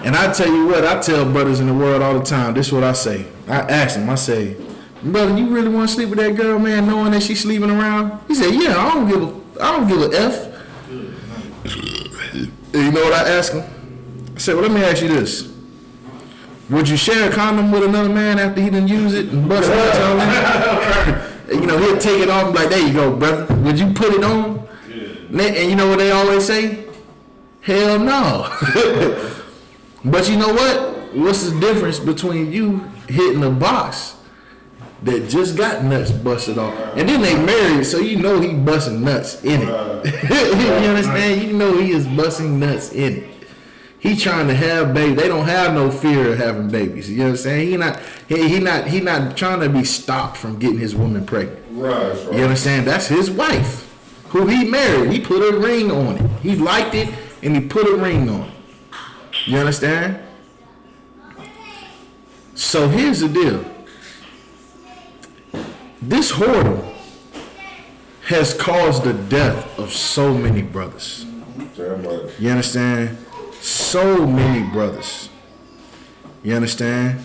And I tell you what, I tell brothers in the world all the time, this is what I say. I ask them, I say, brother, you really want to sleep with that girl, man, knowing that she's sleeping around? He said, yeah, I don't give a F. And you know what I ask him? I said, well, let me ask you this. Would you share a condom with another man after he done use it and bust nuts on it? You know, he'll take it off and be like, there you go, brother. Would you put it on? Yeah. And you know what they always say? Hell no. But you know what? What's the difference between you hitting a box that just got nuts busted off, and then they married, so you know he busting nuts in it. You understand? You know he is busting nuts in it. He trying to have babies. They don't have no fear of having babies. You understand? He not trying to be stopped from getting his woman pregnant. Right. You understand? That's his wife, who he married. He put a ring on it. He liked it, and he put a ring on it. You understand? So here's the deal. This whoredom has caused the death of so many brothers. Damn right. You understand? So many brothers. You understand?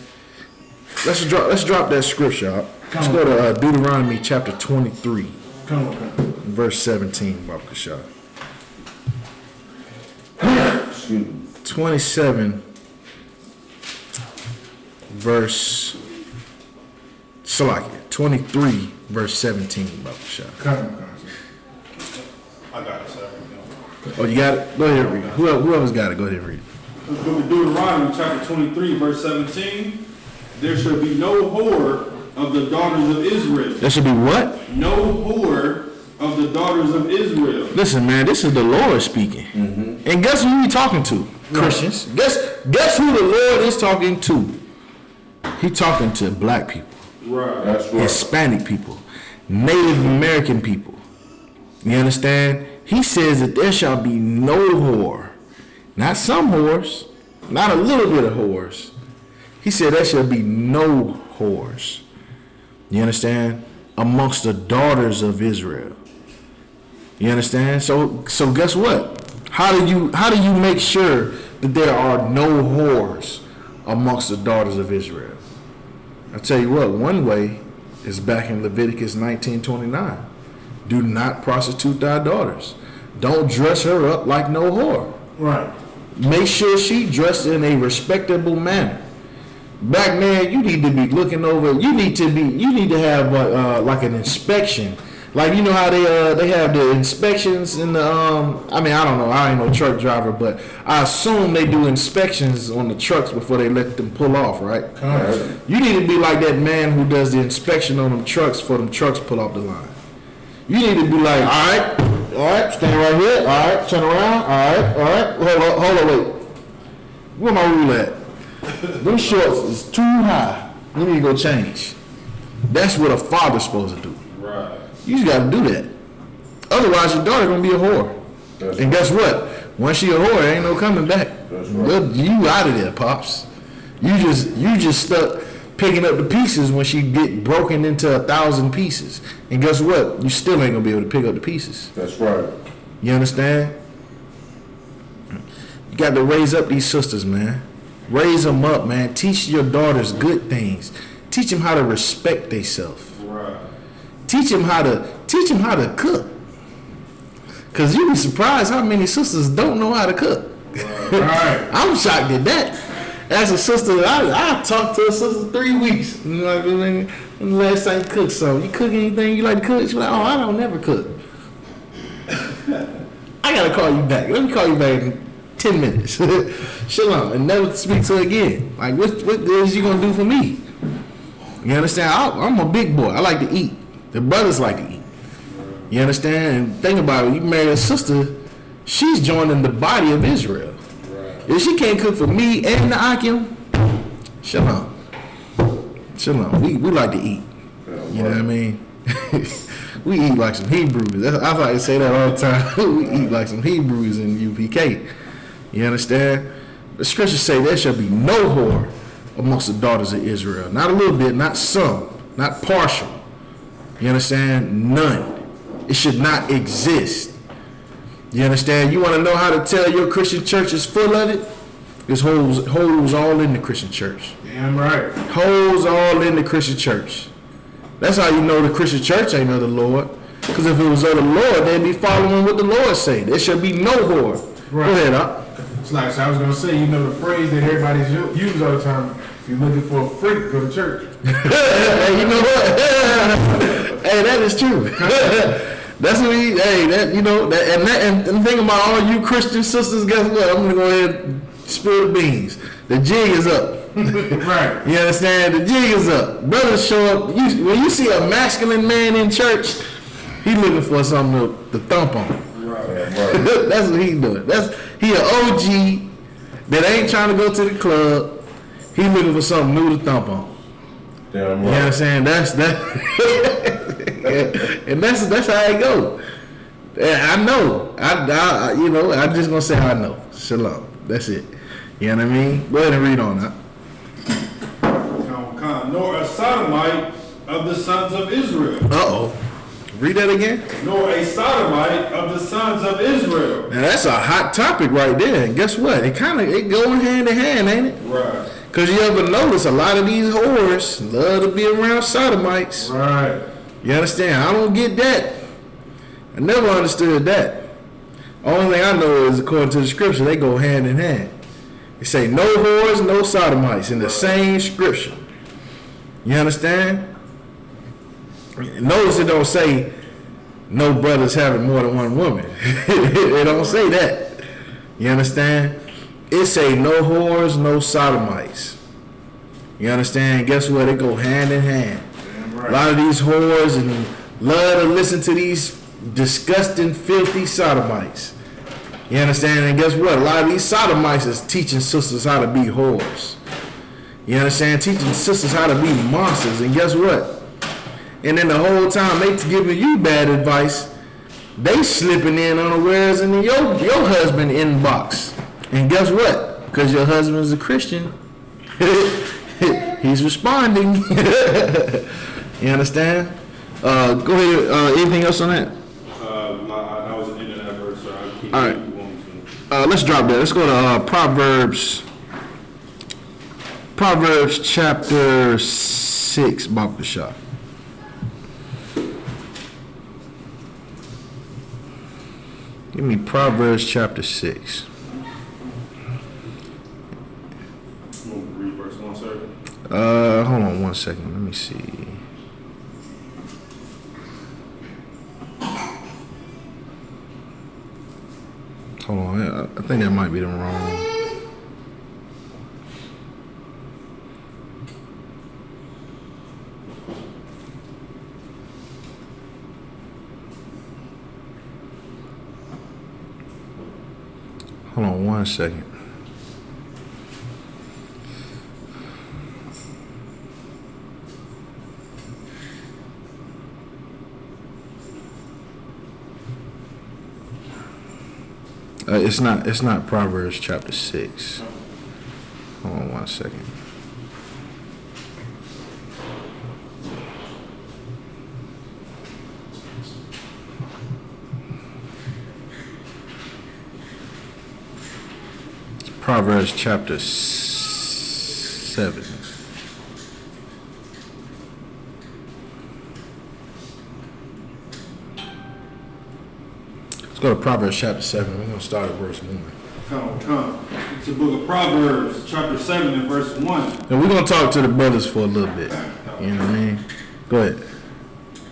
Let's drop that scripture out. Let's go to Deuteronomy chapter 23, verse 17, Baba Kashad. 27, verse Salakia. 23, verse 17, Baba Kashad. I got it, sir. Oh, you got it? Go ahead and read it. Whoever's got it, go ahead and read it. Let's go to Deuteronomy chapter 23, verse 17. There shall be no whore of the daughters of Israel. There should be what? No whore of the daughters of Israel. Listen, man, this is the Lord speaking. And guess who he talking to? Christians. Guess who the Lord is talking to? He talking to black people. Right. That's right. Hispanic people, Native American people. You understand? He says that there shall be no whore. Not some whores, not a little bit of whores. He said there shall be no whores. You understand? Amongst the daughters of Israel. You understand? So guess what? How do you make sure that there are no whores amongst the daughters of Israel? I tell you what, one way is back in Leviticus 19:29. Do not prostitute thy daughters. Don't dress her up like no whore. Right. Make sure she dressed in a respectable manner. Back man, you need to be looking over. You need to have like an inspection. Like, you know how they have the inspections in the I mean, I don't know, I ain't no truck driver, but I assume they do inspections on the trucks before they let them pull off, right? You need to be like that man who does the inspection on them trucks before them trucks pull off the line. You need to be like, all right, stand right here, all right, turn around, all right, hold on, wait. Where my rule at? Them shorts is too high. You need to go change. That's what a father's supposed to do. Right. You just gotta do that. Otherwise, your daughter gonna be a whore. And guess what? Once she a whore, there ain't no coming back. Right. You out of there, pops. You just stuck picking up the pieces when she get broken into 1,000 pieces. And guess what? You still ain't gonna be able to pick up the pieces. That's right. You understand? You got to raise up these sisters, man. Raise them up, man. Teach your daughters good things. Teach them how to respect themselves. Right. Teach them how to cook. Cause you be surprised how many sisters don't know how to cook. Right. I'm shocked at that. As a sister, I talked to a sister 3 weeks. You know, like, when the last time you cooked something, you cook anything you like to cook? She's like, oh, I don't never cook. I gotta call you back. Let me call you back in 10 minutes. Shalom, and never speak to her again. Like, what is you gonna do for me? You understand? I'm a big boy. I like to eat. The brothers like to eat. You understand? And think about it. You marry a sister, she's joining the body of Israel. If she can't cook for me and the Akim, shalom. Shalom. We like to eat. You know what I mean? We eat like some Hebrews. I like to say that all the time. We eat like some Hebrews in UPK. You understand? The scriptures say there shall be no whore amongst the daughters of Israel. Not a little bit, not some, not partial. You understand? None. It should not exist. You understand? You want to know how to tell your Christian church is full of it? There's holes all in the Christian church. Damn right. Holes all in the Christian church. That's how you know the Christian church ain't of the Lord. Because if it was of the Lord, they'd be following what the Lord say. There should be no whore. Right. Go ahead, Up. It's like, so I was gonna say, you know the phrase that everybody's use all the time. If you're looking for a freak, go to church. Hey, you know what? Hey, that is true. That's what we. Hey, that you know that and think about all you Christian sisters. Guess what? I'm gonna go ahead and spill the beans. The jig is up. Right. You understand? The jig is up. Brothers show up. When you see a masculine man in church, he looking for something to thump on. That's what he doing. He an OG that ain't trying to go to the club. He looking for something new to thump on. Damn You right. understand? That's and that's how it go. I know. I you know. I'm just gonna say I know. Shalom. That's it. You know what I mean? Go ahead and read on that. Nor a sodomite of the sons of Israel. Uh-oh. Read that again. Nor a sodomite of the sons of Israel. Now that's a hot topic right there. And guess what? It going hand in hand, ain't it? Right. Because you ever notice a lot of these whores love to be around sodomites. Right. You understand? I don't get that. I never understood that. Only thing I know is according to the scripture, they go hand in hand. They say no whores, no sodomites in the same scripture. You understand? Notice it don't say no brothers having more than one woman. It don't say that. You understand? It say no whores, no sodomites. You understand? Guess what? They go hand in hand. Right. A lot of these whores and love to listen to these disgusting, filthy sodomites. You understand? And guess what? A lot of these sodomites is teaching sisters how to be whores. You understand? Teaching sisters how to be monsters. And guess what? And then the whole time they giving you bad advice, they slipping in unawares in your husband inbox. And guess what? Because your husband's a Christian, he's responding. You understand? Go ahead. Anything else on that? I was in that verse, so I keep All right. you want to. Let's drop that. Let's go to Proverbs. Proverbs chapter 6, Baba Shah. Give me Proverbs chapter 6. Read verse 1, sir. Hold on one second. Let me see. Hold on. I think that might be the wrong. Hold on one second. It's not Proverbs chapter 6. Hold on one second. It's Proverbs chapter 6. 7. Let's go to Proverbs chapter 7. We're going to start at verse 1. Come. It's the book of Proverbs, chapter 7 and verse 1. And we're going to talk to the brothers for a little bit. You know what I mean? Go ahead.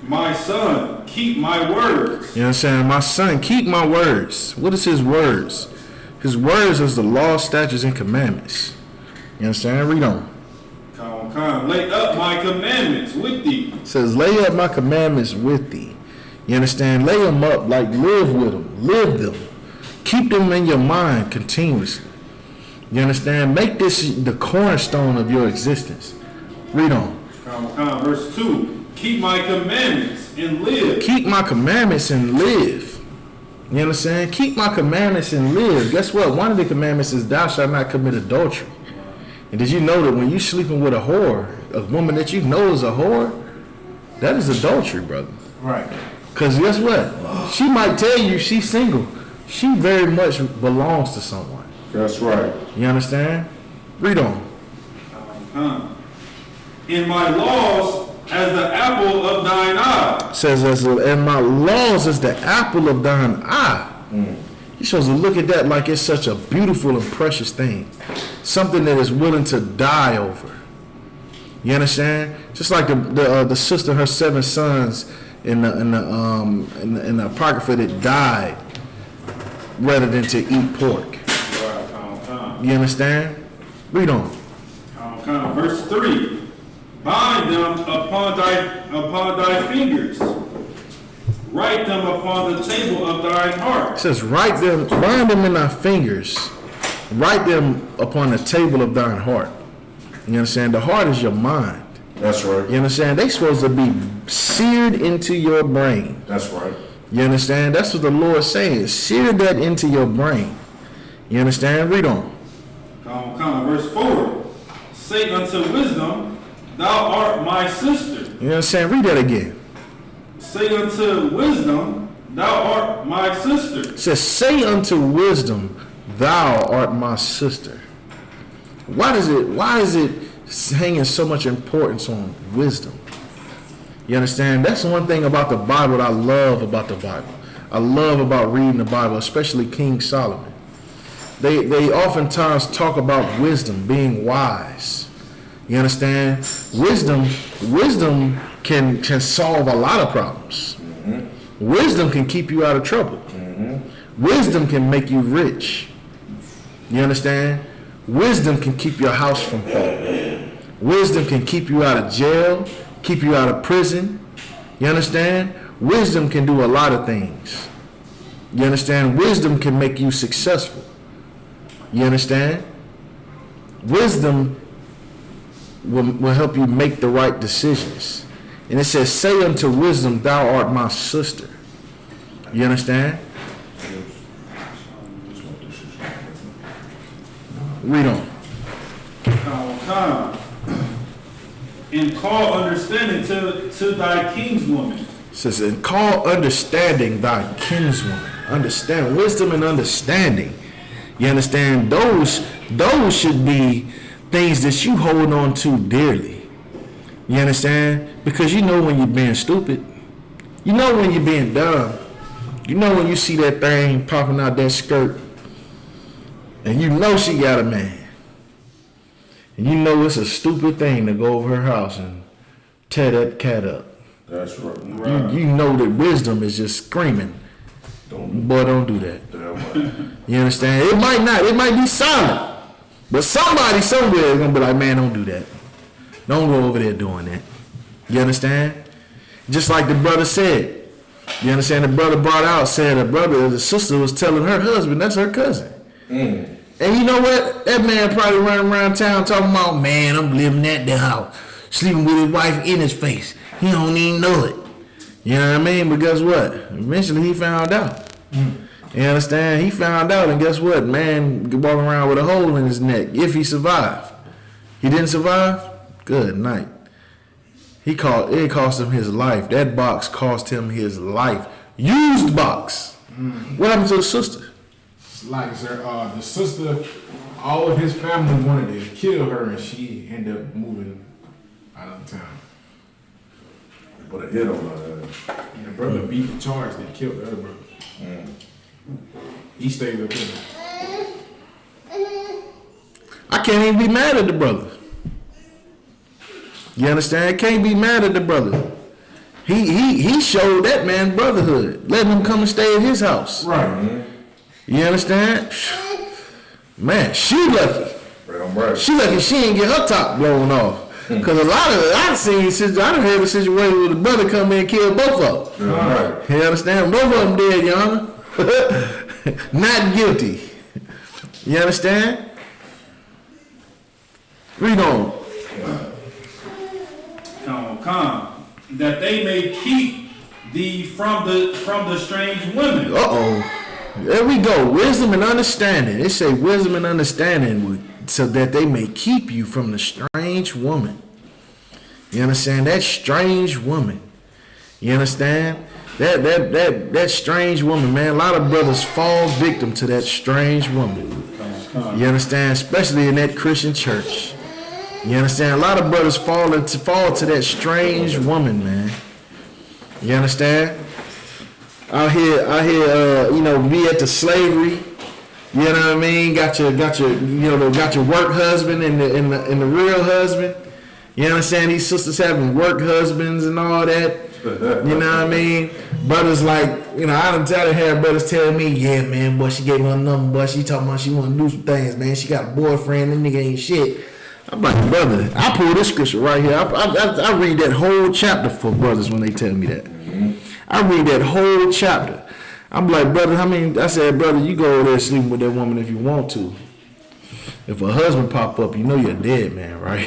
My son, keep my words. You know what I'm saying? My son, keep my words. What is his words? His words is the law, statutes, and commandments. You understand? Read on. Come. Lay up my commandments with thee. It says, lay up my commandments with thee. You understand? Lay them up, like live with them. Live them. Keep them in your mind continuously. You understand? Make this the cornerstone of your existence. Read on. Come. Verse 2. Keep my commandments and live. Keep my commandments and live. You understand? Keep my commandments and live. Guess what? One of the commandments is thou shalt not commit adultery. And did you know that when you sleeping with a whore, a woman that you know is a whore, that is adultery, brother. Right. Because guess what? She might tell you she's single. She very much belongs to someone. That's right. You understand? Read on. In my laws as the apple of thine eye. It says, and my laws is the apple of thine eye. You're supposed to look at that like it's such a beautiful and precious thing. Something that is willing to die over. You understand? Just like the sister, her 7 sons in the Apocrypha that died rather than to eat pork. You understand? Read on. Verse 3. Bind them upon thy fingers. Write them upon the table of thine heart. It says, bind them in thy fingers. Write them upon the table of thine heart. You understand? The heart is your mind. That's right. You understand? They supposed to be seared into your brain. That's right. You understand? That's what the Lord's saying. Sear that into your brain. You understand? Read on. Verse 4. Say unto wisdom, thou art my sister. You understand? Read that again. Say unto wisdom, thou art my sister. It says, say unto wisdom, thou art my sister. Why is it hanging so much importance on wisdom? You understand? That's one thing about the Bible that I love about the Bible. I love about reading the Bible, especially King Solomon. They oftentimes talk about wisdom, being wise. You understand? Wisdom can solve a lot of problems. Mm-hmm. Wisdom can keep you out of trouble. Mm-hmm. Wisdom can make you rich. You understand? Wisdom can keep your house from falling. Wisdom can keep you out of jail, keep you out of prison. You understand? Wisdom can do a lot of things. You understand? Wisdom can make you successful. You understand? Wisdom will help you make the right decisions. And it says, say unto wisdom, thou art my sister. You understand? Read on. And call understanding to thy kinswoman. It says, and call understanding thy kinswoman. Understand, wisdom and understanding. You understand? Those should be things that you hold on to dearly. You understand? Because you know when you're being stupid. You know when you're being dumb. You know when you see that thing popping out that skirt. And you know she got a man. And you know it's a stupid thing to go over her house and tear that cat up. That's right. You know that wisdom is just screaming. Boy, don't do that. You understand? It might be silent. But somebody somewhere is going to be like, man, don't do that. Don't go over there doing that. You understand? Just like the brother said. You understand? The brother brought out, said the sister was telling her husband, that's her cousin. Mm. And you know what? That man probably running around town talking about, man, I'm living at the house. Sleeping with his wife in his face. He don't even know it. You know what I mean? But guess what? Eventually he found out. Mm. You understand? He found out, and guess what? Man walking around with a hole in his neck if he survived. He didn't survive? Good night. It cost him his life. That box cost him his life. Used box. Mm. What happened to the sister? Like, sir, the sister all of his family wanted to kill her, and she ended up moving out of the town. Put a hit on her. And the brother beat the charge that killed the other brother. He stayed up there. I can't even be mad at the brother. You understand? Can't be mad at the brother. He showed that man brotherhood, letting him come and stay at his house. Right. You understand? Man, she lucky. Right. She lucky she ain't get her top blown off. Cause I done heard a situation where the brother come in and kill both of them. Right. You understand? Both of them dead, Your Honor. Not guilty. You understand? Read on. Come, that they may keep thee from the strange women. There we go. Wisdom and understanding. It say wisdom and understanding so that they may keep you from the strange woman. You understand? That strange woman. You understand? That strange woman, man. A lot of brothers fall victim to that strange woman. You understand? Especially in that Christian church. You understand? A lot of brothers fall to that strange woman, man. You understand? Out here, be at the slavery. You know what I mean? Got your work husband and the real husband. You understand? These sisters having work husbands and all that. You know what I mean? Brothers like, I done had brothers tell me, yeah, man, boy, she gave me her number, boy. She talking about she want to do some things, man. She got a boyfriend, that nigga ain't shit. I'm like, brother, I pull this scripture right here. I read that whole chapter for brothers when they tell me that. I read that whole chapter. I'm like, brother, I said, brother, you go over there sleeping with that woman if you want to. If her husband pop up, you know you're dead, man, right?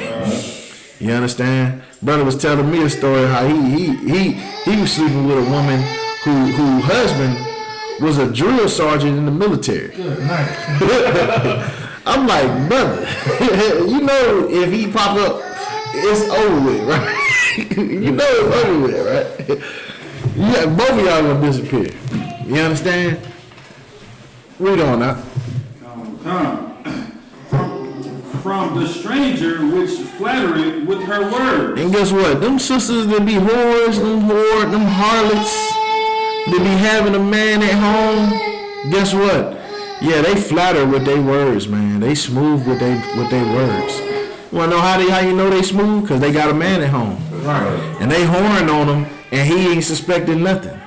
You understand? Brother was telling me a story how he was sleeping with a woman whose husband was a drill sergeant in the military. I'm like, brother, if he pop up, it's over with, right? It's over with, right? Yeah, both of y'all gonna disappear. You understand? Read on now. From the stranger which flattereth with her words. And guess what? Them sisters that be whores, them harlots, that be having a man at home, guess what? Yeah, they flatter with their words, man. They smooth with their words. You wanna know how you know they smooth? Because they got a man at home. Right. And they horn on him, and he ain't suspecting nothing.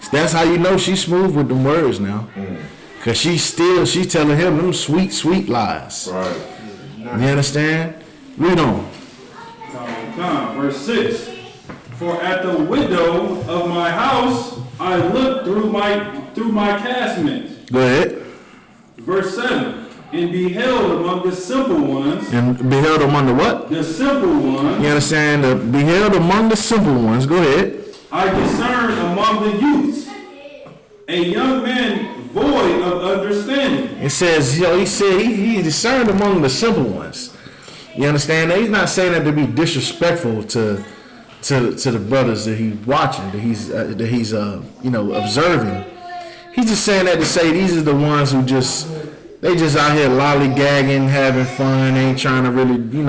So that's how you know she's smooth with them words now. Because she telling him them sweet, sweet lies. Right. You understand? Read on. Verse 6. For at the window of my house I looked through my casement. Go ahead. Verse 7. And beheld among the simple ones. And beheld among the what? The simple ones. You understand? Beheld among the simple ones. Go ahead. I discerned among the youths a young man void of understanding. It says, he discerned among the simple ones. You understand? Now, he's not saying that to be disrespectful to the brothers that he's watching, that he's observing. He's just saying that to say these are the ones who just out here lollygagging, having fun. They ain't trying to really, the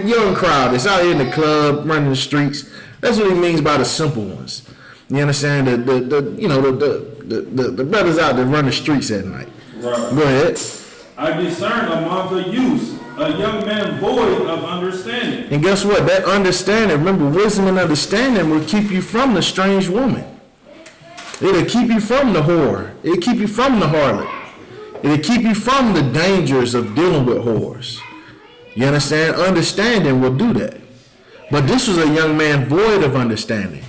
young crowd that's out here in the club, running the streets. That's what he means by the simple ones. You understand? The brothers out there run the streets at night. Right. Go ahead. I discerned among the youths a young man void of understanding. And guess what? That understanding, remember, wisdom and understanding will keep you from the strange woman. It'll keep you from the whore. It'll keep you from the harlot. It'll keep you from the dangers of dealing with whores. You understand? Understanding will do that. But this was a young man void of understanding.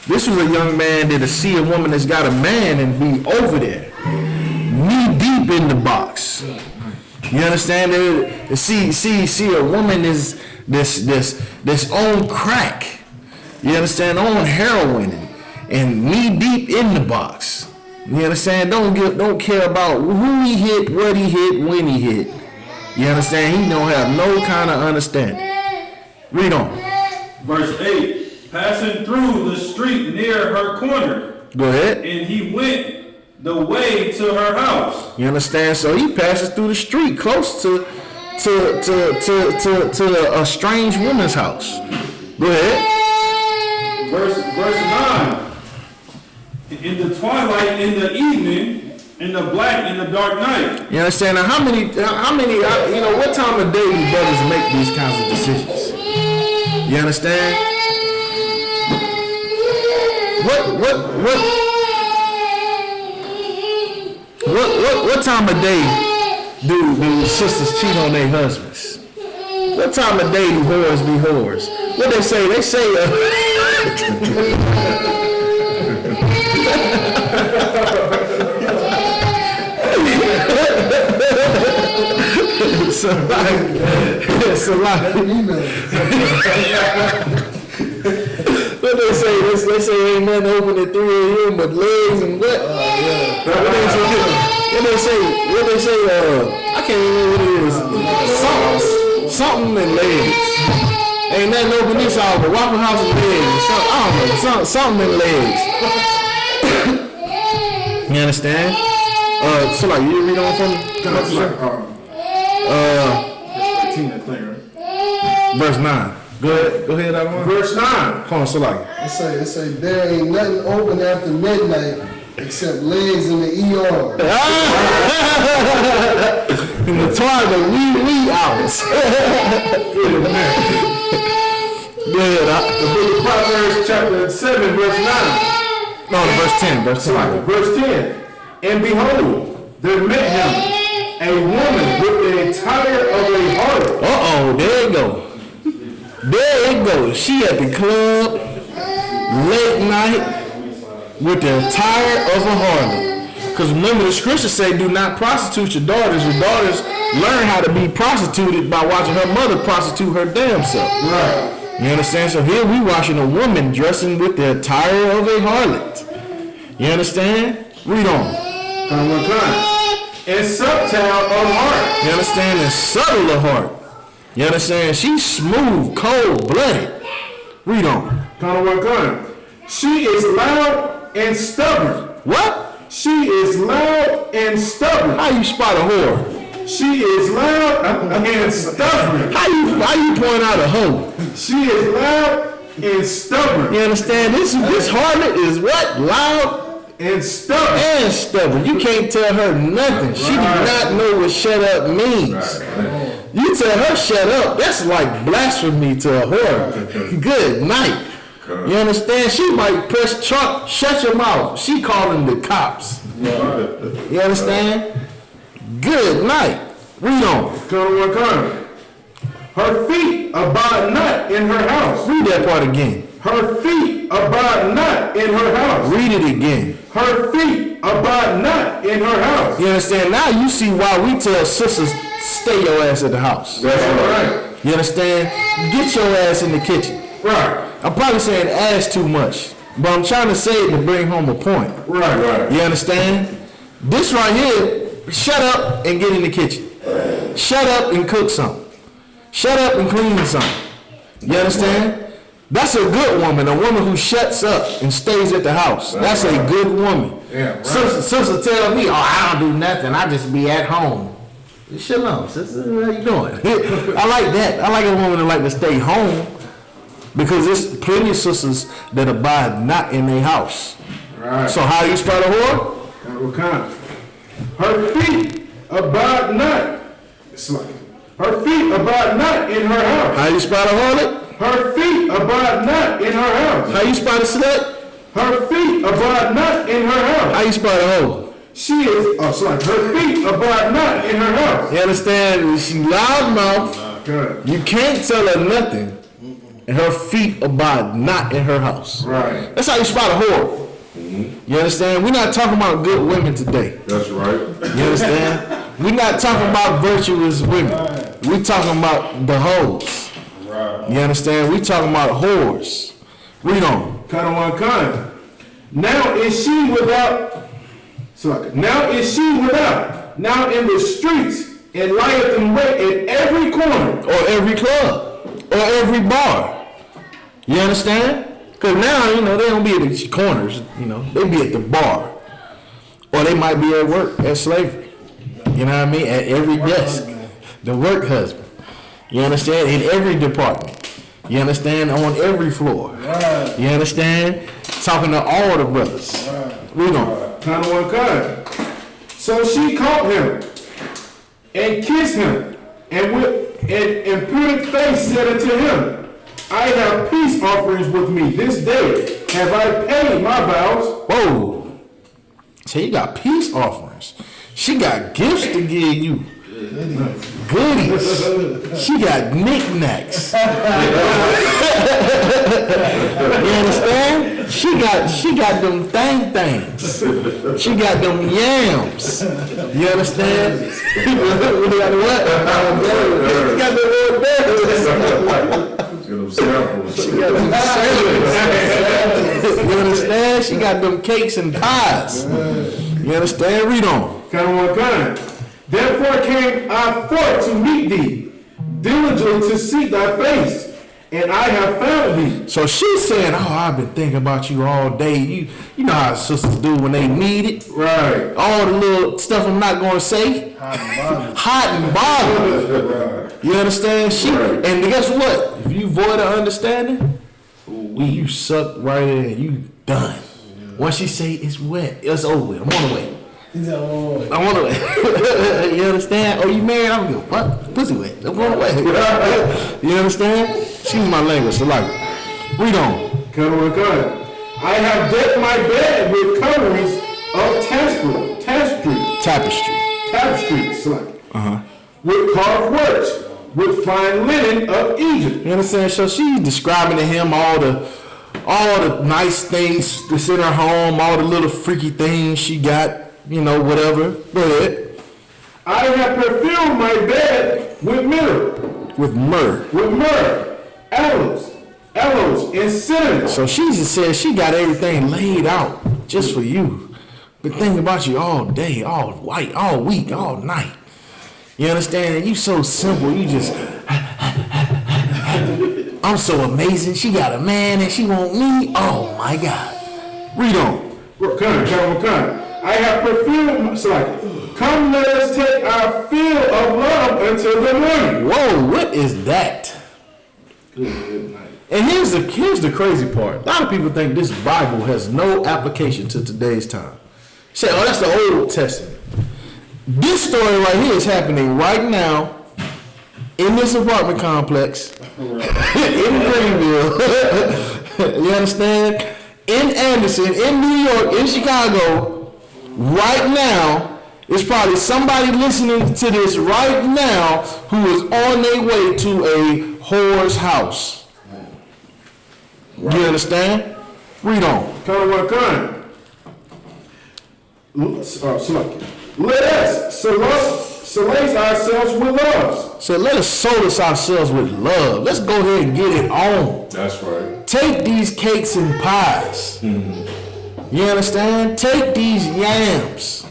This was a young man that'll see a woman that's got a man and be over there, knee deep in the box. You understand? See a woman is this on crack. You understand? On heroin and knee deep in the box. You understand? Don't care about who he hit, what he hit, when he hit. You understand? He don't have no kind of understanding. Read on. Verse 8, passing through the street near her corner. Go ahead. And he went the way to her house. You understand? So he passes through the street close to a strange woman's house. Go ahead. Verse 9. In the twilight, in the evening, in the dark night. You understand? Now, how many, what time of day do brothers make these kinds of decisions? You understand? What time of day do sisters cheat on their husbands? What time of day do whores be whores? What they say? They say, What they say? They say ain't nothing open at 3 a.m. but legs and what? What they say? I can't even remember what it is. Something and legs. Ain't nothing open this hour but Waffle House and legs. I don't know. Something and legs. You understand? So like you read on for me? Verse 9. Go ahead, Adam. Verse 9. Hold on, so like. It say there ain't nothing open after midnight except legs in the ER. In the twilight, wee hours. Go ahead, The book of Proverbs chapter 7 verse 9. No, verse 10. Verse 10. Verse 10. And behold, there met him a woman with the attire of a harlot. There it go. There it goes. She at the club late night with the attire of a harlot. Because remember the scriptures say do not prostitute your daughters. Your daughters learn how to be prostituted by watching her mother prostitute her damn self. Right. You understand? So here we watching a woman dressing with the attire of a harlot. You understand? Read on. And subtle of heart. You understand? And subtle of heart. You understand? She's smooth, cold-blooded. Read on. She is loud and stubborn. What? She is loud and stubborn. How you spot a whore? She is loud and stubborn. How you point out a hoe? She is loud and stubborn. You understand? This harlot is what? Loud And stubborn. and stubborn. You can't tell her nothing. She do not know what shut up means. You tell her shut up, that's like blasphemy to a whore. Good night. You understand? She might press Chuck, shut your mouth. She calling the cops. You understand? Good night. Read on. Her feet abide not in her house. Read that part again. Her feet abide not in her house. Read it again. Her feet abide not in her house. You understand? Now you see why we tell sisters, stay your ass at the house. That's right. You understand? Get your ass in the kitchen. Right. I'm probably saying ass too much, but I'm trying to say it to bring home a point. Right. You understand? This right here, shut up and get in the kitchen. Shut up and cook something. Shut up and clean something. You understand? That's a good woman, a woman who shuts up and stays at the house. That's a good woman. Yeah, right. Sister tell me, I don't do nothing, I just be at home. Shut up, sister, how you doing? I like that. I like a woman that like to stay home because there's plenty of sisters that abide not in their house. Right. So how do you spell a whore? Her feet abide not. Her feet abide not in her house. How you spell a harlot? Her feet abide not in her house. How you spell a slut? Her feet abide not in her house. How you spell a hoe? She is, her feet abide not in her house. You understand? She loud mouth. Good. You can't tell her nothing. And her feet abide not in her house. Right. That's how you spot a whore. You understand? We're not talking about good women today. That's right. You understand? We're not talking about virtuous women. We're talking about the hoes. You understand? We're talking about whores. Read on. Now is she without. Now is she without. Now in the streets and lieth in wait at every corner. Or every club. Or every bar. You understand? Because now, they don't be at the corners, they be at the bar. Or they might be at work at slavery. You know what I mean? At every desk. The work husband. You understand? In every department. You understand? On every floor. Right. You understand? Talking to all the brothers. Read on. Kind of one kind. So she caught him and kissed him and prudent face said unto him, I have peace offerings with me this day. Have I paid my vows? Whoa. So you got peace offerings. She got gifts to give you. Goodies. She got knickknacks. You understand? She got them things. She got them yams. You understand? You got the what? She got the little berries. She got them sandwiches. You understand? She got them cakes and pies. You understand? Read on. Kind of one kind. Therefore came I forth to meet thee, diligently to seek thy face, and I have found thee. So she's saying, oh, I've been thinking about you all day. You know how sisters do when they need it. Right. All the little stuff I'm not going to say. Hot and bothered. You understand? And guess what? If you void of understanding, you suck right in and you done. Once she say it's wet, it's over with. I'm on the way. I'm on the way. You understand? Oh, you married? I'm going, what? Pussy wet. I'm on the way. You understand? Excuse my language, so like, read on. Kind of one kind. I have decked my bed with coverings of tapestry, with carved works, with fine linen of Egypt. You understand? So she's describing to him all the nice things that's in her home, all the little freaky things she got, you know, whatever. Go ahead. I have perfumed my bed with myrrh. With myrrh. Aloes, and cinnamon. So she just said she got everything laid out just for you. Been thinking about you all day, all week, all night. You understand? And you so simple. You just, I'm so amazing. She got a man and she want me. Oh my God. Read on. Kind. I have perfumed, come let us take our fill of love until the morning. Whoa, what is that? And here's the crazy part. A lot of people think this Bible has no application to today's time. Say, oh, that's the Old Testament. This story right here is happening right now in this apartment complex in Greenville. You understand? In Anderson, in New York, in Chicago, right now, there's probably somebody listening to this right now who is on their way to a whore's house. Right. You understand? Read on. Kind of one kind. Let us solace ourselves with love. So let us solace ourselves with love. Let's go ahead and get it on. That's right. Take these cakes and pies. You understand? Take these yams.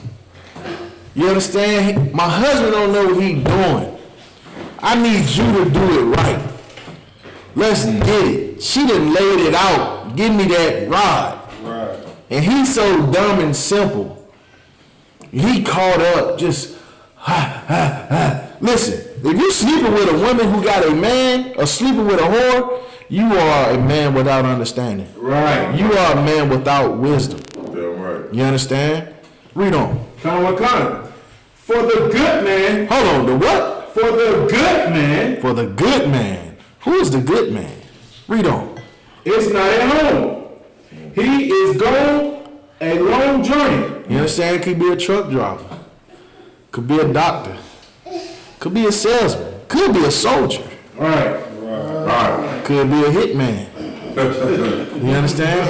You understand? My husband don't know what he's doing. I need you to do it right. Let's get it. She done laid it out. Give me that rod. Right. And he's so dumb and simple. He caught up just, Listen, if you're sleeping with a woman who got a man or sleeping with a whore, you are a man without understanding. Right. You are a man without wisdom. Yeah, right. You understand? Read on. Kind. For the good man. Hold on, the what? For the good man. For the good man. Who is the good man? Read on. Is not at home. He is gone a long journey. You understand? It could be a truck driver. Could be a doctor. Could be a salesman. Could be a soldier. Right. Could be a hitman. You understand?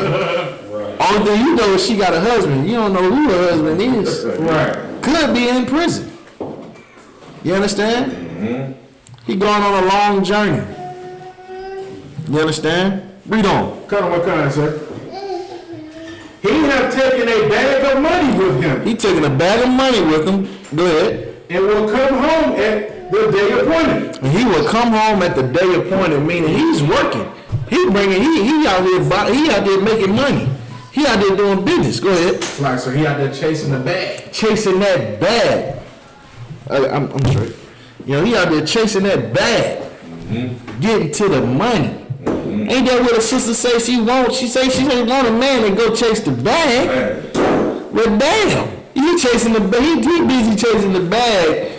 Only thing you know is she got a husband. You don't know who her husband is. Right. Could be in prison. You understand? Mm-hmm. He going on a long journey. You understand? Read on. What kind, sir? He have taken a bag of money with him. He taking a bag of money with him. Go ahead. And will come home at the day appointed. And he will come home at the day appointed, meaning he's working. He out there making money. He out there doing business. Go ahead. Like, so he out there chasing the bag. Chasing that bag. I'm straight. You know, he out there chasing that bag. Getting to the money. Ain't that what a sister say she wants? She say she don't want a man to go chase the bag. Well, damn. You chasing the bag. He busy chasing the bag.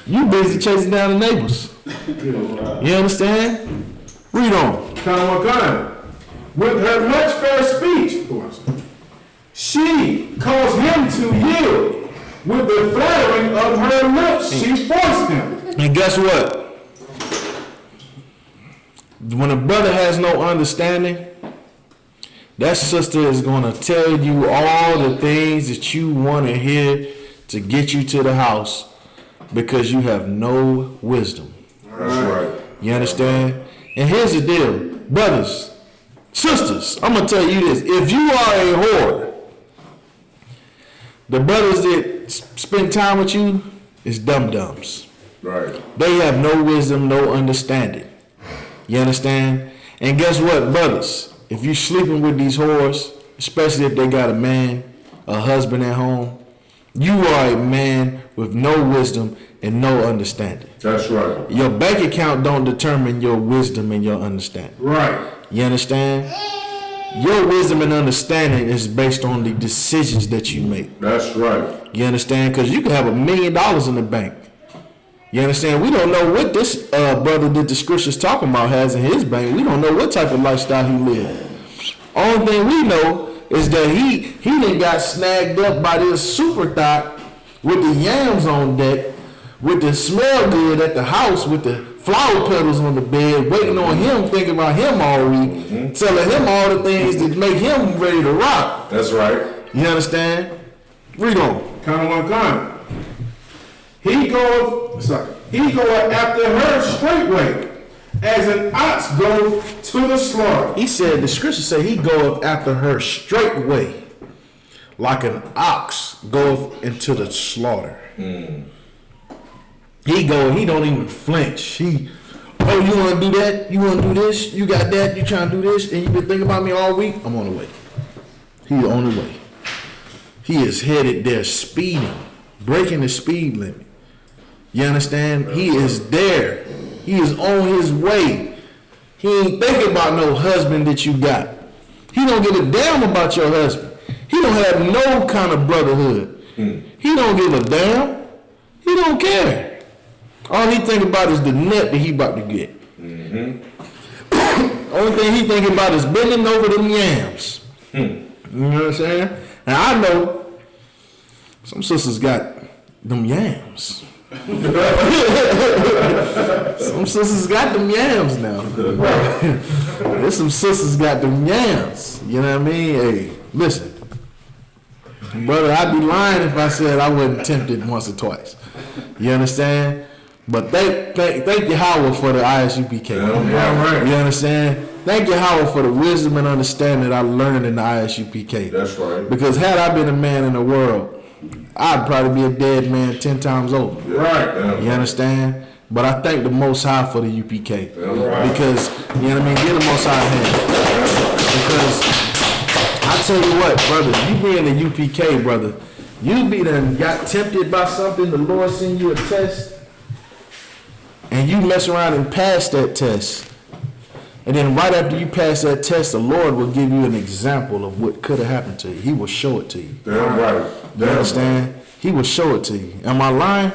You busy chasing down the neighbors. You understand? Read on. Kind. With her much fair speech, she caused him to yield. With the flattering of her lips, she forced him. And guess what? When a brother has no understanding, that sister is going to tell you all the things that you want to hear to get you to the house because you have no wisdom. That's right. You understand? And here's the deal. Brothers, sisters, I'm going to tell you this. If you are a whore, the brothers that spend time with you is dum-dums. Right. They have no wisdom, no understanding. You understand? And guess what, brothers? If you sleeping with these whores, especially if they got a man, a husband at home, you are a man with no wisdom and no understanding. That's right. Your bank account don't determine your wisdom and your understanding. Right. You understand? Your wisdom and understanding is based on the decisions that you make. That's right. You understand? Because you can have $1 million in the bank. You understand? We don't know what this brother that the scripture's talking about has in his bank. We don't know what type of lifestyle he lives. Only thing we know is that he done got snagged up by this super thought with the yams on deck, with the smell good at the house, with the flower petals on the bed, waiting on him, thinking about him all week, telling him all the things that make him ready to rock. That's right. You understand? Read on. Kind. He goeth after her straightway, as an ox goeth to the slaughter. He said, the scripture say he goeth after her straightway, like an ox goeth into the slaughter. He don't even flinch. You want to do that? You want to do this? You got that? You trying to do this? And you been thinking about me all week? I'm on the way. He on the way. He is headed there speeding, breaking the speed limit. You understand? He is there. He is on his way. He ain't thinking about no husband that you got. He don't give a damn about your husband. He don't have no kind of brotherhood. He don't give a damn. He don't care. All he think about is the nut that he about to get. Only thing he thinking about is bending over them yams. You know what I'm saying? And I know some sisters got them yams. Some sisters got them yams now. There's some sisters got them yams. You know what I mean? Hey, listen. Brother, I'd be lying if I said I wasn't tempted once or twice. You understand? But thank you, Howard, for the ISUPK. Yeah, right. You understand? Thank you, Howard, for the wisdom and understanding that I learned in the ISUPK. That's right. Because had I been a man in the world, I'd probably be a dead man 10 times over. Right. You understand? But I thank the Most High for the UPK. Right. Because, you know what I mean? Get the Most High hand. Because I tell you what, brother, you be in the UPK, brother, you be done got tempted by something, the Lord send you a test, and you mess around and pass that test. And then right after you pass that test, the Lord will give you an example of what could have happened to you. He will show it to you. Damn right. You understand? He will show it to you. Am I lying?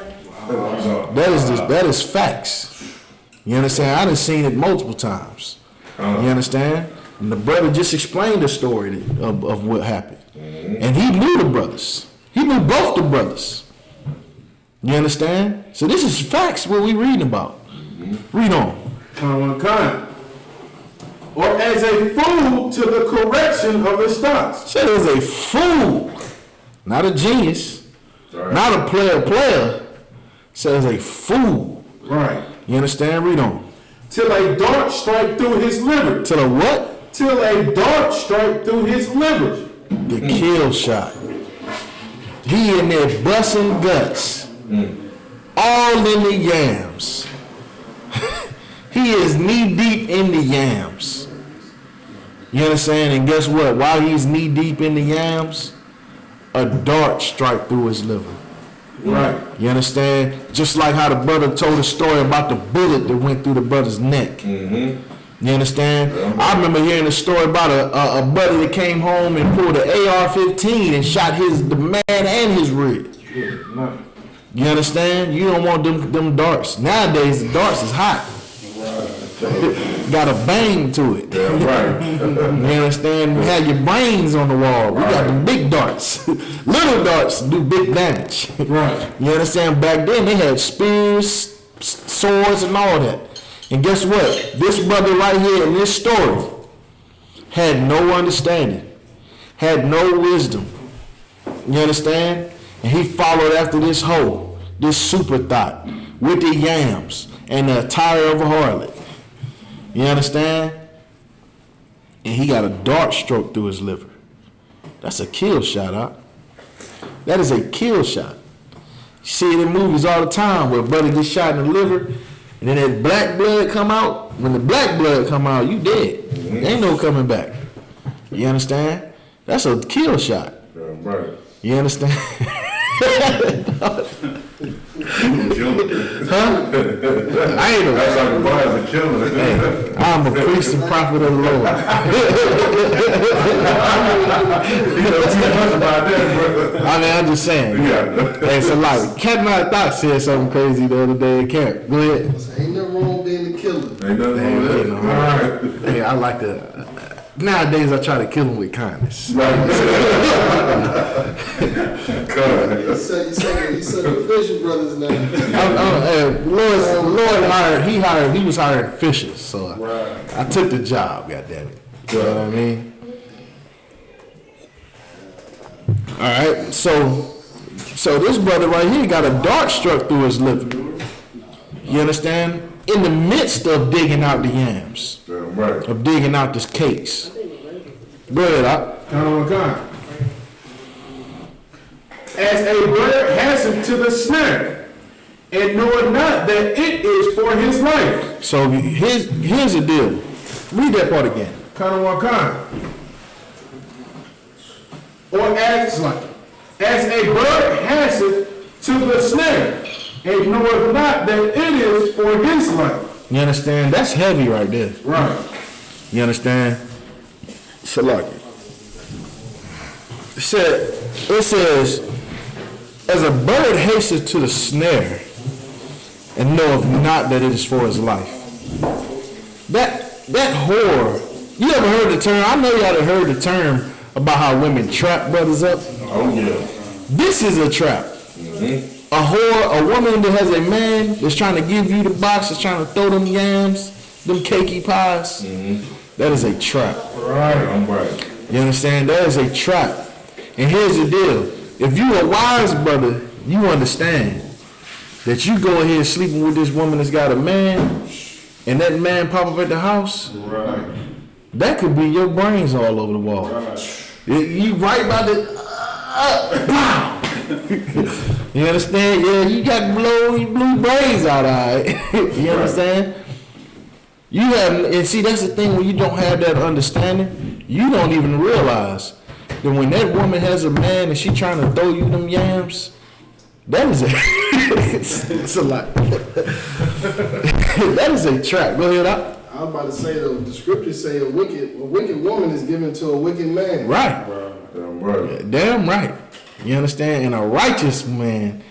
That is facts. You understand? I done seen it multiple times. You understand? And the brother just explained the story of what happened. And he knew the brothers. He knew both the brothers. You understand? So this is facts what we reading about. Read on. Kind. Or as a fool to the correction of the stocks. Said as a fool, not a genius, not a player. Says a fool. Right. You understand? Read on. Till a dart strike through his liver. Till a what? Till a dart strike through his liver. The kill shot. He in there busting guts. All in the yams. He is knee deep in the yams. You understand? And guess what? While he's knee deep in the yams, a dart strike through his liver. Right. You understand? Just like how the brother told a story about the bullet that went through the brother's neck. Mm-hmm. You understand? I remember hearing a story about a buddy that came home and pulled an AR-15 and shot the man and his ribs. You understand? You don't want them darts. Nowadays, the darts is hot. Got a bang to it. Yeah, right. You understand? You have your brains on the wall. We got them big darts. Little darts do big damage. Right. You understand? Back then, they had spears, swords, and all that. And guess what? This brother right here in this story had no understanding, had no wisdom. You understand? And he followed after this hoe, this super thought, with the yams and the attire of a harlot. You understand? And he got a dart stroke through his liver. That's a kill shot, huh? That is a kill shot. You see it in movies all the time where a brother gets shot in the liver, and then that black blood come out. When the black blood come out, you dead. Ain't no coming back. You understand? That's a kill shot. Yeah, right. You understand? Huh? I ain't no. That's like a boy as a killer. Hey, I'm a priest and prophet of the Lord. You know too much about that, brother. I mean, I'm just saying. Yeah. Hey, so like, Captain I thought said something crazy the other day at camp. Go ahead. Ain't nothing wrong being the killer. Ain't nothing wrong with that. All right. Hey, I like to. Nowadays, I try to kill them with kindness. You said the Fisher brothers now. Lord he was hiring fishers, so I took the job. Goddammit. You know what I mean? All right, so this brother right here got a dart struck through his liver. You understand? In the midst of digging out the yams, Yeah, right. of digging out this case. Go ahead, Op. As a bird hastens to the snare, and knoweth not that it is for his life. So here's the deal. Read that part again. Or as a bird hastens to the snare, and knoweth not that it is for his life. You understand? That's heavy right there. Right. You understand? Salaki. It says, as a bird hastens to the snare and knoweth not that it is for his life. That whore, you ever heard the term? I know y'all have heard the term about how women trap brothers up. Oh, yeah. This is a trap. A whore, a woman that has a man that's trying to give you the box, that's trying to throw them yams, them cakey pies. That is a trap. Right. I'm right. You understand? That is a trap. And here's the deal. If you a wise brother, you understand that you go ahead sleeping with this woman that's got a man, and that man pop up at the house, Right. that could be your brains all over the wall. You right by the pow. You understand? Yeah, you got blue brains out of it. You understand? You have, and see, that's the thing, when you don't have that understanding, you don't even realize that when that woman has a man and she trying to throw you them yams, that is it's a lot. That is a trap. Go ahead, Op. I was about to say though, the scriptures say a wicked woman is given to a wicked man. Right. Damn right. Damn right. You understand? And a righteous man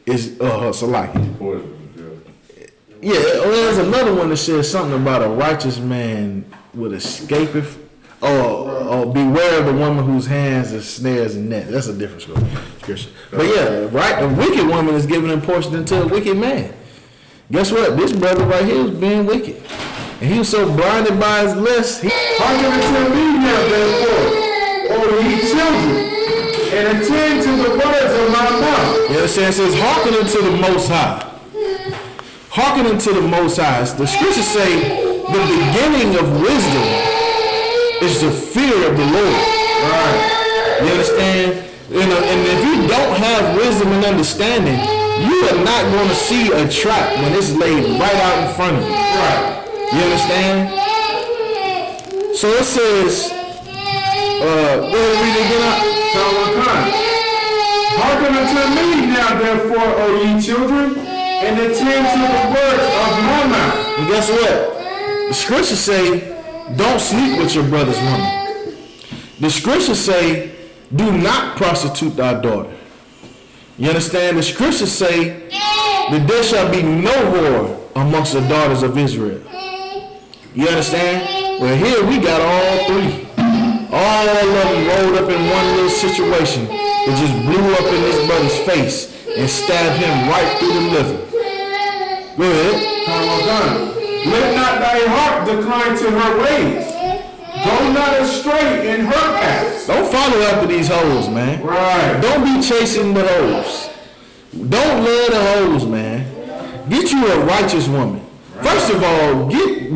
is Salaki. Poison. Yeah, there's another one that says something about a righteous man would escape if, or beware of the woman whose hands are snares and nets. That's a different scripture. But yeah, right, a wicked woman is giving a portion into a wicked man. Guess what? This brother right here is being wicked. And he was so blinded by his lust, Hearken unto me now, therefore, O ye children, and attend to the words of my mouth. You understand? It says, hearken unto the Most High. Hearken unto the Most High. The scriptures say the beginning of wisdom is the fear of the Lord. Right. You understand? And if you don't have wisdom and understanding, you are not going to see a trap when it's laid right out in front of you. Right. You understand? So it says, go ahead and read it again. Hearken unto me now, therefore, O ye children, and attend to the words of my mouth. And guess what? The scriptures say, don't sleep with your brother's woman. The scriptures say, do not prostitute thy daughter. You understand? The scriptures say that there shall be no whore amongst the daughters of Israel. You understand? Well, here we got all three. All of them rolled up in one little situation. It just blew up in this brother's face and stabbed him right through the liver. Go ahead. Let not thy heart decline to her ways. Go not astray in her paths. Don't follow after these hoes, man. Right. Don't be chasing the hoes. Don't love the hoes, man. Get you a righteous woman. First of all,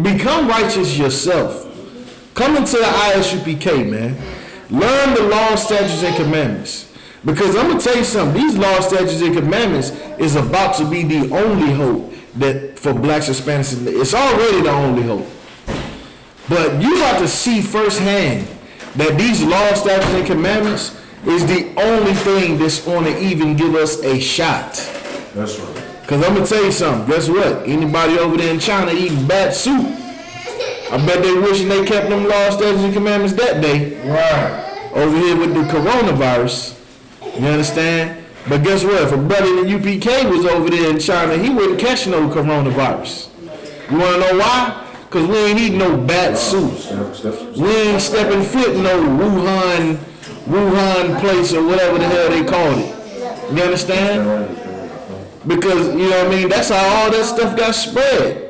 become righteous yourself. Come into the ISUPK, man. Learn the law, statutes, and commandments. Because I'm gonna tell you something. These law, statutes, and commandments is about to be the only hope that for blacks, Hispanics, it's already the only hope. But you got to see firsthand that these law, statutes, and commandments is the only thing that's going to even give us a shot. That's right. Because I'm going to tell you something. Guess what? Anybody over there in China eating bat soup, I bet they wishing they kept them law, statutes, and commandments that day. Right. Over here with the coronavirus. You understand? But guess what? If a brother in the UPK was over there in China, he wouldn't catch no coronavirus. You want to know why? Because we ain't eating no bat soup. We ain't stepping foot in no Wuhan place or whatever the hell they called it. You understand? Because, you know what I mean? That's how all that stuff got spread.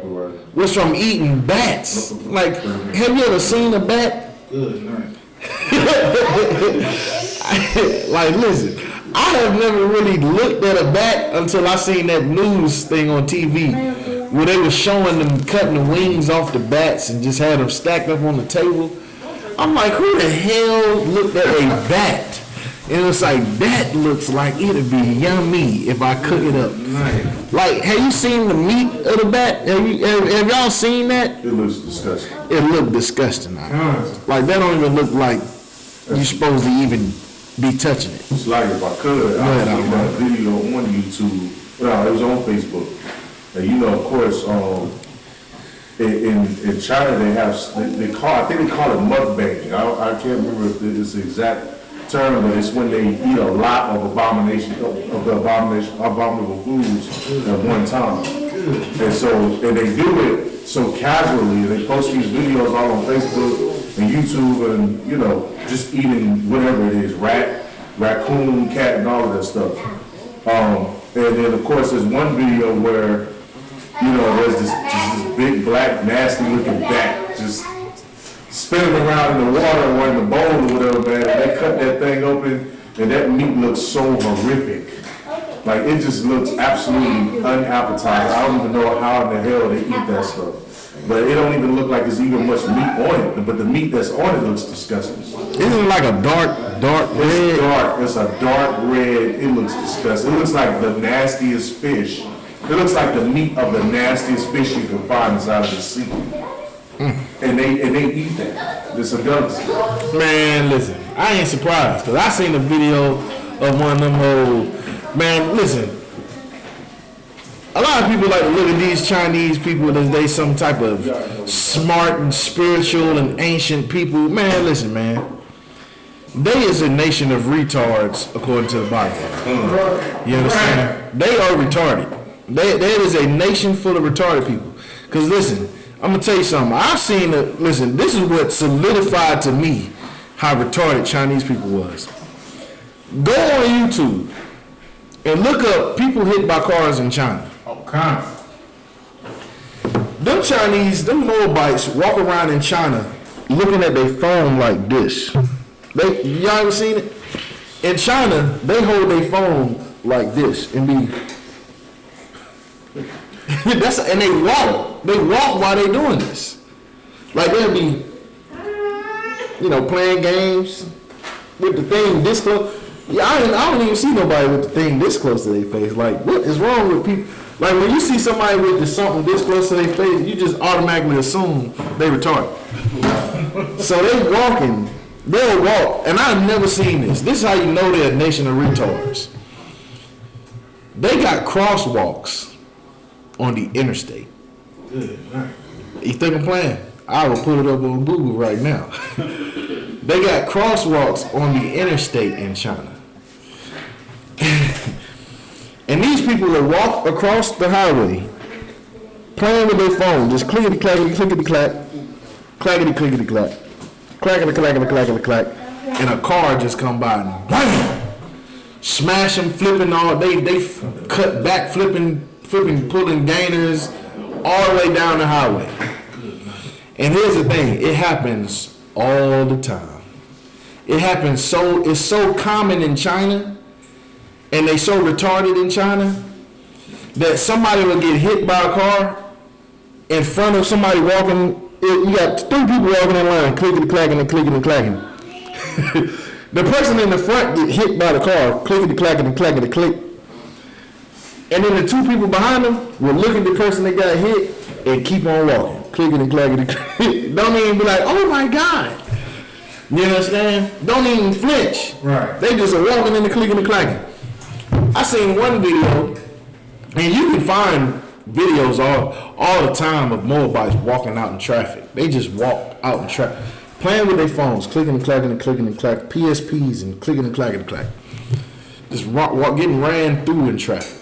Was from eating bats. Like, have you ever seen a bat? Good night. Like, listen, I have never really looked at a bat until I seen that news thing on TV where they were showing them cutting the wings off the bats and just had them stacked up on the table. I'm like, who the hell looked at a bat? And it's like, that looks like it'd be yummy if I cook it up. Like, have you seen the meat of the bat? Have y'all seen that? It looks disgusting. It looked disgusting. Like, that don't even look like you're supposed to even be touching it. It's like if I could, I would make that video on YouTube. No, it was on Facebook. And you know, of course, in China they have I think they call it mukbang. I can't remember if it's the exact term, but it's when they eat a lot of abominable foods at one time. And they do it so casually, and they post these videos all on Facebook and YouTube, and you know, just eating whatever it is, raccoon, cat, and all of that stuff. And then of course there's one video where, you know, there's this big black nasty looking bat just spinning around in the water or in the bowl or whatever, man. And they cut that thing open and that meat looks so horrific. Like, it just looks absolutely unappetizing. I don't even know how in the hell they eat that stuff. But it don't even look like there's even much meat on it. But the meat that's on it looks disgusting. Isn't it like a dark red? It's dark. It's a dark red. It looks disgusting. It looks like the nastiest fish. It looks like the meat of the nastiest fish you can find inside of the sea. And they eat that. It's a delicacy. Man, listen, I ain't surprised, because I seen a video of one of them old, man, listen, a lot of people like to look at these Chinese people as they some type of smart and spiritual and ancient people. Man, listen, man, they is a nation of retards according to the Bible. You understand? They are retarded. There is a nation full of retarded people. Because listen, I'm going to tell you something. I've seen listen, this is what solidified to me how retarded Chinese people was. Go on YouTube and look up people hit by cars in China. Okay. Them Chinese, them Moabites walk around in China looking at their phone like this. Y'all ever seen it? In China, they hold their phone like this and be... and they walk while they doing this. Like, they'll be, you know, playing games with the thing this close. Yeah, I don't even see nobody with the thing this close to their face. Like, what is wrong with people? Like, when you see somebody with something this close to their face, you just automatically assume they retarded. So they walking. They'll walk, and I've never seen this. This is how you know they're a nation of retards. They got crosswalks on the interstate. Good night. You think I'm playing? I will put it up on Google right now. They got crosswalks on the interstate in China. And these people will walk across the highway playing with their phone, just clickety clackety clickety clack, clackety clickety clack, clackety clackety clackety clack, and a car just come by and bam, smash them, flipping all. They cut back, flipping, pulling gainers all the way down the highway. And here's the thing: it happens all the time. It happens it's so common in China, and they so retarded in China that somebody will get hit by a car in front of somebody walking. You got 3 people walking in line, clicking and clacking and clicking and clacking. The person in the front get hit by the car, clicking and clacking and clacking and click. And then the 2 people behind them will look at the person that got hit and keep on walking, clicking and clacking and click. Don't even be like, oh my God. You understand? Don't even flinch. Right. They just are walking in the clicking and clacking. I seen one video, and you can find videos all the time of Moabites walking out in traffic. They just walk out in traffic, playing with their phones, clicking and clacking and clicking and clacking, PSPs and clicking and clacking and clacking. Just walk, getting ran through in traffic.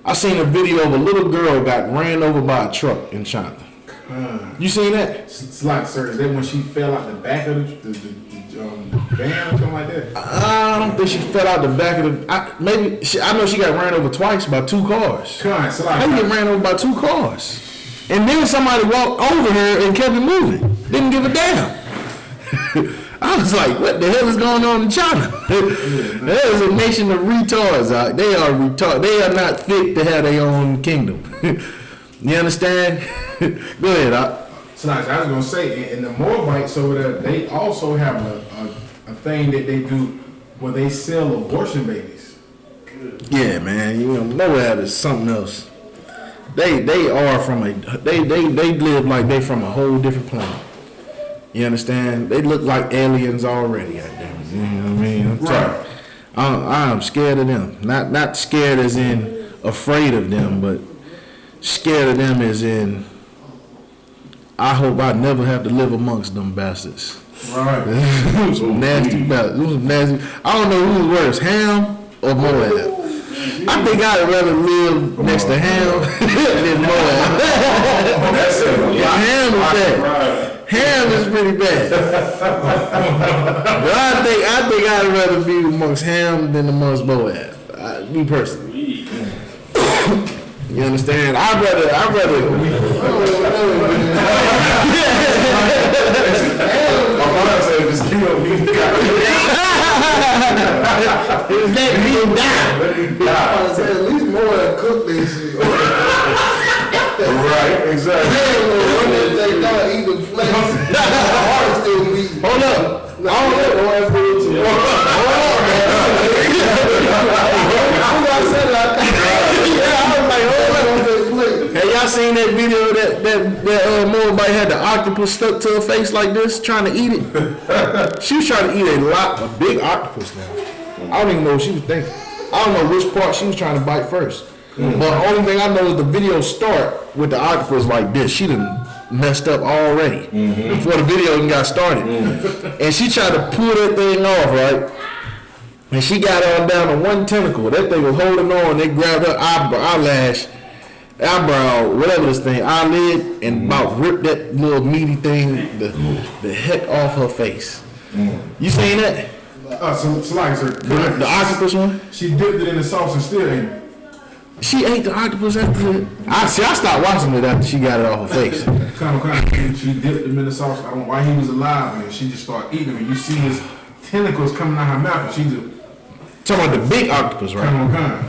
I seen a video of a little girl got ran over by a truck in China. You seen that? It's like, sir, is that when she fell out the back of the van or something like that? I don't think she fell out the back of the. I know she got ran over twice by 2 cars. So like, How you get ran over by 2 cars? And then somebody walked over her and kept it moving. Didn't give a damn. I was like, what the hell is going on in China? There is a nation of retards out. They are retarded. They are not fit to have their own kingdom. You understand? Go ahead. So like, I was gonna say, and the Moabites over there, they also have a thing that they do where they sell abortion babies. Yeah, man. You know, Moab is something else. They are from they live like they from a whole different planet. You understand? They look like aliens already out there. You know what I mean? Right. I'm scared of them. Not scared as in afraid of them, but scared of them as in I hope I never have to live amongst them bastards. Right. Some nasty bastards. Some nasty. I don't know who's worse, Ham or Moab. I think I'd rather live next to Ham than Moab. That's it. Yeah, Ham is bad. Ham is pretty bad. But I think I'd rather be amongst Ham than amongst Moab. Me personally. You understand? I'd rather. My mom said, just kill me. Let me die. Let me die. I said, at least more than cook this shit. Right, exactly. They not eating flesh. The heart still beating. Hold up. Hey, y'all seen that video that Moabite had the octopus stuck to her face like this, trying to eat it? She was trying to eat a big octopus now. I don't even know what she was thinking. I don't know which part she was trying to bite first. But the only thing I know is the video start with the octopus like this. She done messed up already before the video even got started. And she tried to pull that thing off, right? And she got on down to one tentacle. That thing was holding on. They grabbed her eyebrow, whatever this thing, eyelid, and about ripped that little meaty thing, the heck off her face. You seen that? So like, sir, The octopus one? she dipped it in the sauce and still ate it. She ate the octopus after it. I stopped watching it after she got it off her face. She dipped him in the sauce. I don't know why he was alive, and she just started eating him. And you see his tentacles coming out her mouth, and she just Talking about the big octopus, right? come.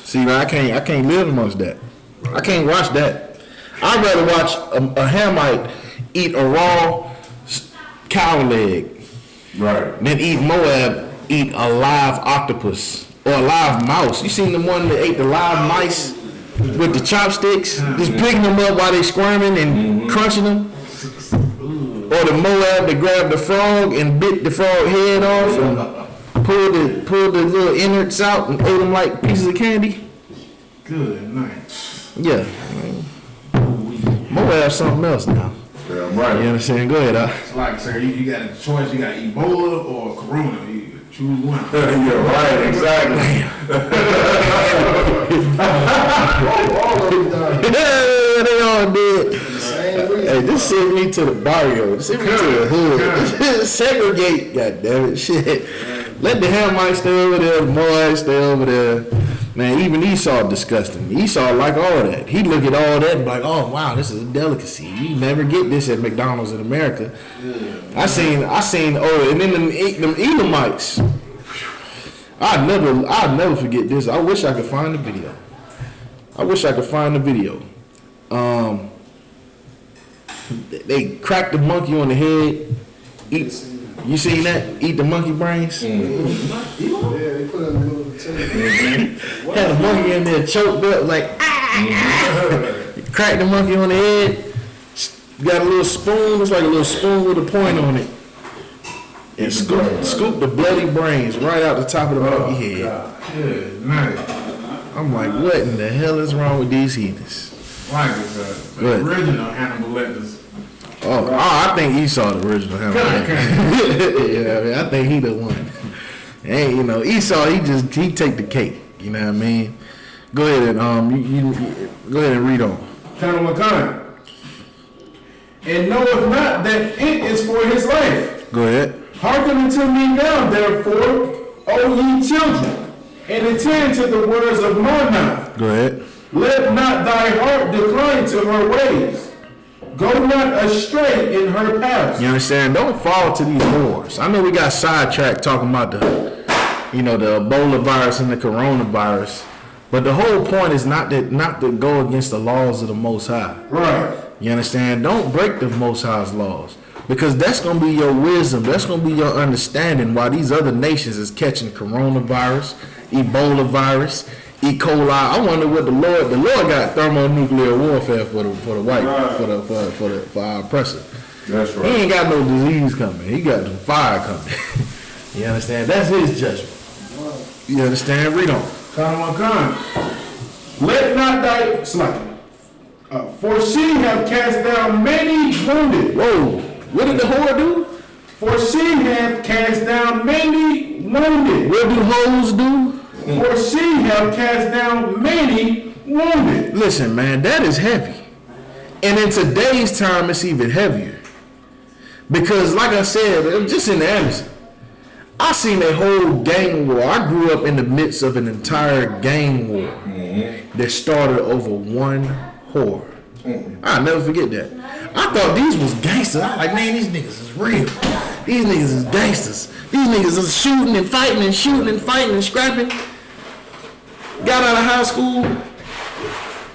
See, man, I can't live amongst that. I can't watch that. I'd rather watch a Hamite eat a raw cow leg Right. than eat a live octopus or a live mouse. You seen the one that ate the live mice with the chopsticks, just picking them up while they squirming and crunching them? Or the Moab that grabbed the frog and bit the frog head off and pulled the little innards out and ate them like pieces of candy. Good night. Yeah. Moab something else now. Yeah, You right. understand? Go ahead, It's like, sir, you got a choice. You got Ebola or Corona. You choose one. Yeah, right, exactly. All of them done. They all did. Same reason. Hey, this sent me to the barrio. This sent me to the hood. Segregate, goddammit, shit. Let the Hamites stay over there, the Moabites stay over there. Man, even Esau disgusting. Esau like all that. He look at all that and be like, oh wow, this is a delicacy. You never get this at McDonald's in America. I seen. Oh, and then them Edomites. I'll never forget this. I wish I could find the video. They cracked the monkey on the head. You seen that? Eat the monkey brains. Yeah, they put it in the middle of the table. Had a monkey in there choked up like cracked the monkey on the head. Got a little spoon. It's like a little spoon with a point on it. And scoop the bloody brains right out the top of the monkey head. Good night. I'm like, what in the hell is wrong with these heathens? Like it's Good. the original Hannibal Lecter's. I think Esau the original Hannibal. Yeah, I mean, I think he the one. And Esau, he take the cake. You know what I mean? Go ahead and you go ahead and read on. Colonel McConnell. And knoweth not that it is for his life. Go ahead. Hearken unto me now, therefore, O ye children, and attend to the words of my mouth. Go ahead. Let not thy heart decline to her ways. Go not astray in her paths. You understand? Don't fall to these whores. I know we got sidetracked talking about the Ebola virus and the coronavirus, but the whole point is not to go against the laws of the Most High. Right. You understand? Don't break the Most High's laws, because that's going to be your wisdom. That's going to be your understanding why these other nations is catching coronavirus, Ebola virus, E. coli. I wonder what the Lord got thermonuclear warfare for the white, for our oppressor. That's He right. ain't got no disease coming. He got some fire coming. You understand? That's his judgment. You understand? Read on. Colonel McConnell. Let not thy for she have cast down many wounded. Whoa. What did the whore do? For she hath cast down many wounded. What do hoes do? For she have cast down many wounded. Listen, man, that is heavy. And in today's time, it's even heavier. Because, like I said, just in Anderson, I seen a whole gang war. I grew up in the midst of an entire gang war that started over one whore. I'll never forget that. I thought these was gangsters. I was like, man, these niggas is real. These niggas is gangsters. These niggas is shooting and fighting and shooting and fighting and scrapping. Got out of high school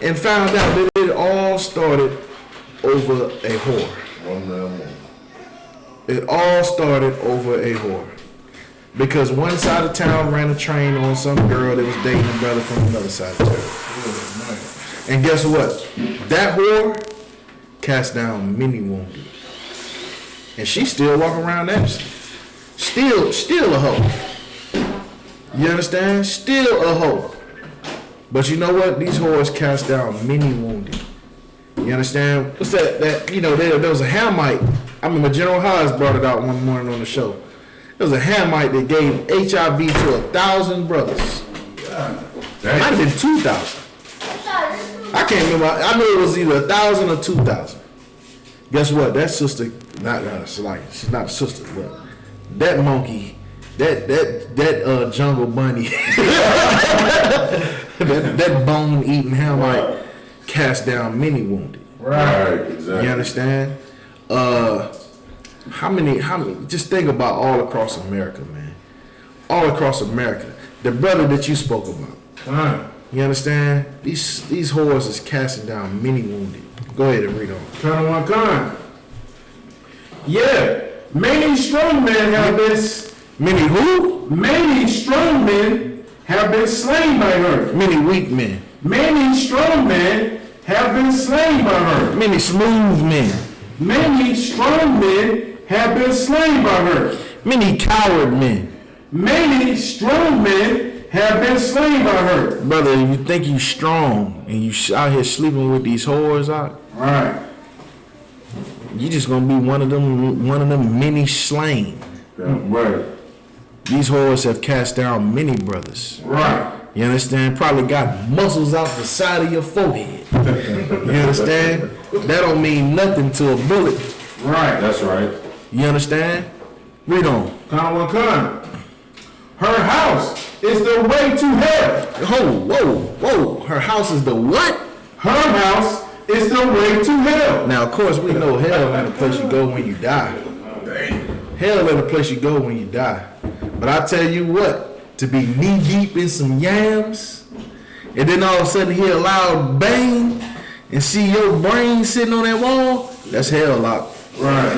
and found out that it all started over a whore. One man more. It all started over a whore. Because one side of town ran a train on some girl that was dating a brother from another side of town. And guess what? That whore cast down many wounded. And she still walking around Anderson. Still a hoe. You understand? Still a hoe. But you know what? These whores cast down many wounded. You understand? What's that? There was a Hamite. I remember General Haas brought it out one morning on the show. There was a Hamite that gave HIV to 1,000 brothers. It might have been 2,000. I can't remember. I know it was either 1,000 or 2,000. Guess what? That sister, she's not a sister, but that monkey, that jungle bunny, that bone-eating Hamite cast down many wounded. Right, exactly. You understand? How many, just think about all across America, man. All across America. The brother that you spoke about. You understand? These whores is casting down many wounded. Go ahead and read on. Colonel McConnell. Yeah, many strong men have been. Many who? Many strong men have been slain by her. Many weak men. Many strong men have been slain by her. Many smooth men. Many strong men have been slain by her. Many coward men. Many strong men have been slain by her. Brother, if you think you strong and you out here sleeping with these whores out, Right. you just gonna be one of them many slain. Yeah, right. These whores have cast down many brothers. Right. You understand? Probably got muscles out the side of your forehead. You understand? That don't mean nothing to a bullet. Right. That's right. You understand? Read on. Con. Her house is the way to hell. Whoa. Her house is the what? Her house is the way to hell. Now, of course, we know hell ain't the place you go when you die. Hell ain't the place you go when you die. But I tell you what, to be knee deep in some yams, and then all of a sudden hear a loud bang, and see your brain sitting on that wall, that's hell lock. Right.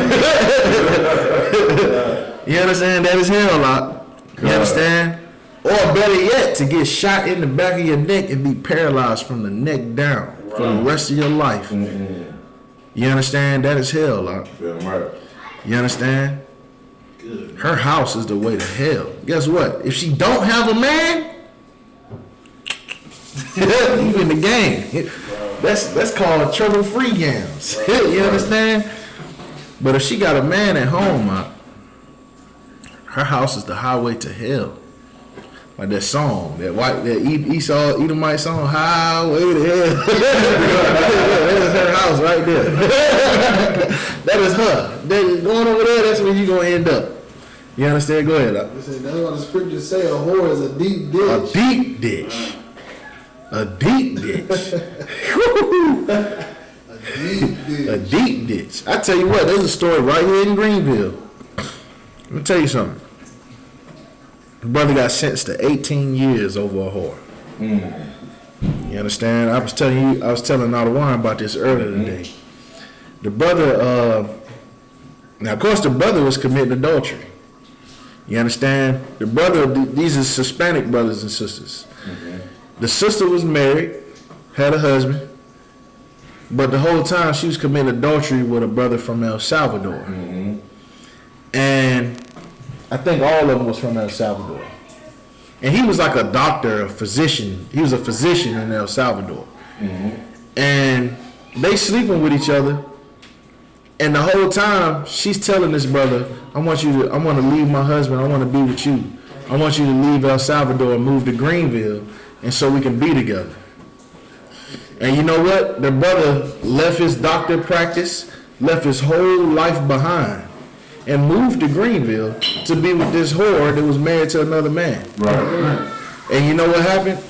You understand? That is hell lock. You understand? Or better yet, to get shot in the back of your neck and be paralyzed from the neck down for the rest of your life. You understand? That is hell lock. Yeah, right. You understand? Her house is the way to hell. Guess what? If she don't have a man, you in the game. That's called trouble-free games. You understand? But if she got a man at home, her house is the highway to hell. Like that song, that Edomite song, Highway to Hell. That's her house right there. That is her. Going over there, that's where you gonna end up. You understand? Go ahead. That's what the scriptures say. A whore is a deep ditch. A deep ditch. A deep ditch. A deep ditch. I tell you what, there's a story right here in Greenville. Let me tell you something. The brother got sentenced to 18 years over a whore. You understand? I was telling Nadawan about this earlier today. The brother, now of course the brother was committing adultery. You understand? The brother, these are Hispanic brothers and sisters. The sister was married, had a husband, but the whole time she was committing adultery with a brother from El Salvador. And I think all of them was from El Salvador. And he was like a doctor, a physician. He was a physician in El Salvador. And they sleeping with each other. And the whole time she's telling this brother, I want to leave my husband. I want to be with you. I want you to leave El Salvador and move to Greenville, and so we can be together. And you know what? The brother left his doctor practice, left his whole life behind, and moved to Greenville to be with this whore that was married to another man. Right. And you know what happened?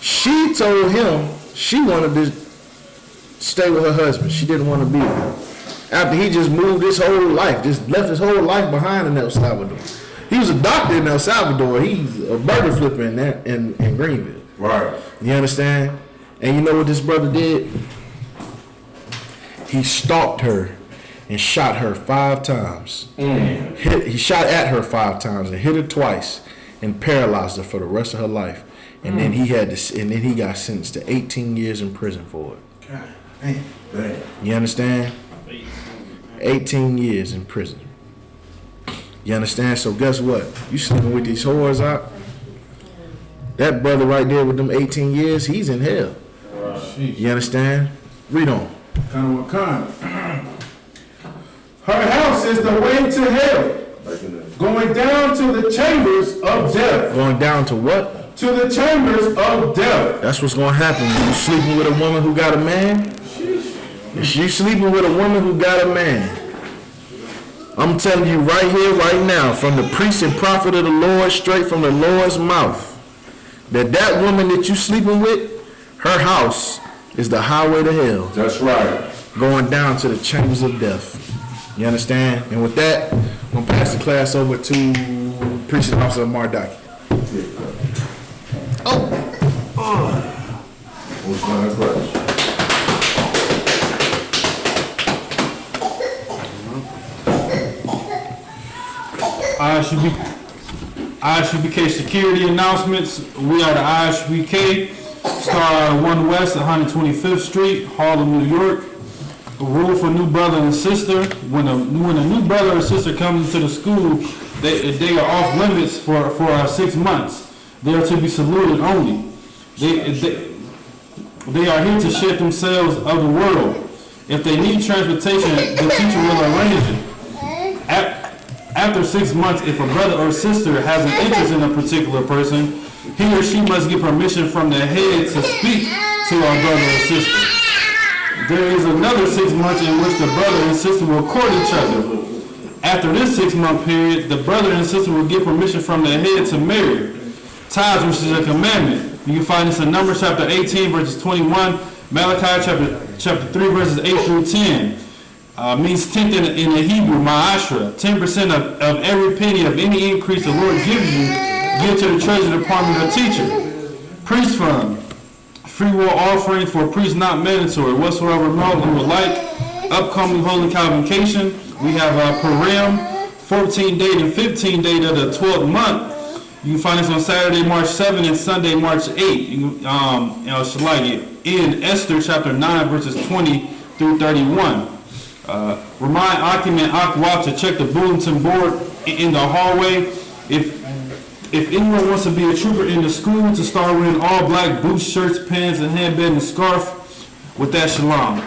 She told him she wanted to stay with her husband. She didn't want to be with him. After he just moved his whole life, just left his whole life behind in El Salvador. He was a doctor in El Salvador. He's a burger flipper in Greenville. Right. You understand? And you know what this brother did? He stalked her and shot her 5 times. He shot at her 5 times and hit her twice and paralyzed her for the rest of her life. And then he got sentenced to 18 years in prison for it. God damn. You understand? 18 years in prison. You understand? So guess what? You sleeping with these whores out? That brother right there with them 18 years, he's in hell. You understand? Read on. Her house is the way to hell. Going down to the chambers of death. Going down to what? To the chambers of death. That's what's going to happen when you sleeping with a woman who got a man. If you sleeping with a woman who got a man, I'm telling you right here, right now, from the priest and prophet of the Lord, straight from the Lord's mouth, that woman that you sleeping with, her house is the highway to hell. That's right. Going down to the chambers of death. You understand? And with that, I'm going to pass the class over to Priest and Officer Mardaki. What's going on, ISUBK security announcements. We are the ISUBK, Star 1 West, 125th Street, Harlem, New York. a rule for new brother and sister. When a new brother or sister comes into the school, they are off limits for 6 months. They are to be saluted only. They are here to shed themselves of the world. If they need transportation, the teacher will arrange it. After 6 months, if a brother or sister has an interest in a particular person, he or she must get permission from the head to speak to our brother or sister. There is another 6 months in which the brother and sister will court each other. After this 6-month period, the brother and sister will get permission from the head to marry. Tithes, which is a commandment. You can find this in Numbers chapter 18, verses 21, Malachi chapter 3, verses 8 through 10. Means tenth in the Hebrew, ma'ashra. 10% of every penny of any increase the Lord gives you, give to the treasury department or teacher. Priest fund. Free will offering for priests not mandatory. Whatsoever amount you would like. Upcoming holy convocation. We have Purim, 14 date and 15 date of the 12th month. You can find this on Saturday, March 7 and Sunday, March 8. In Esther chapter 9, verses 20 through 31. Remind Akim and Akwa to check the bulletin board in the hallway. If anyone wants to be a trooper in the school, to start wearing all black boots, shirts, pants, and headband and scarf, with that, shalom.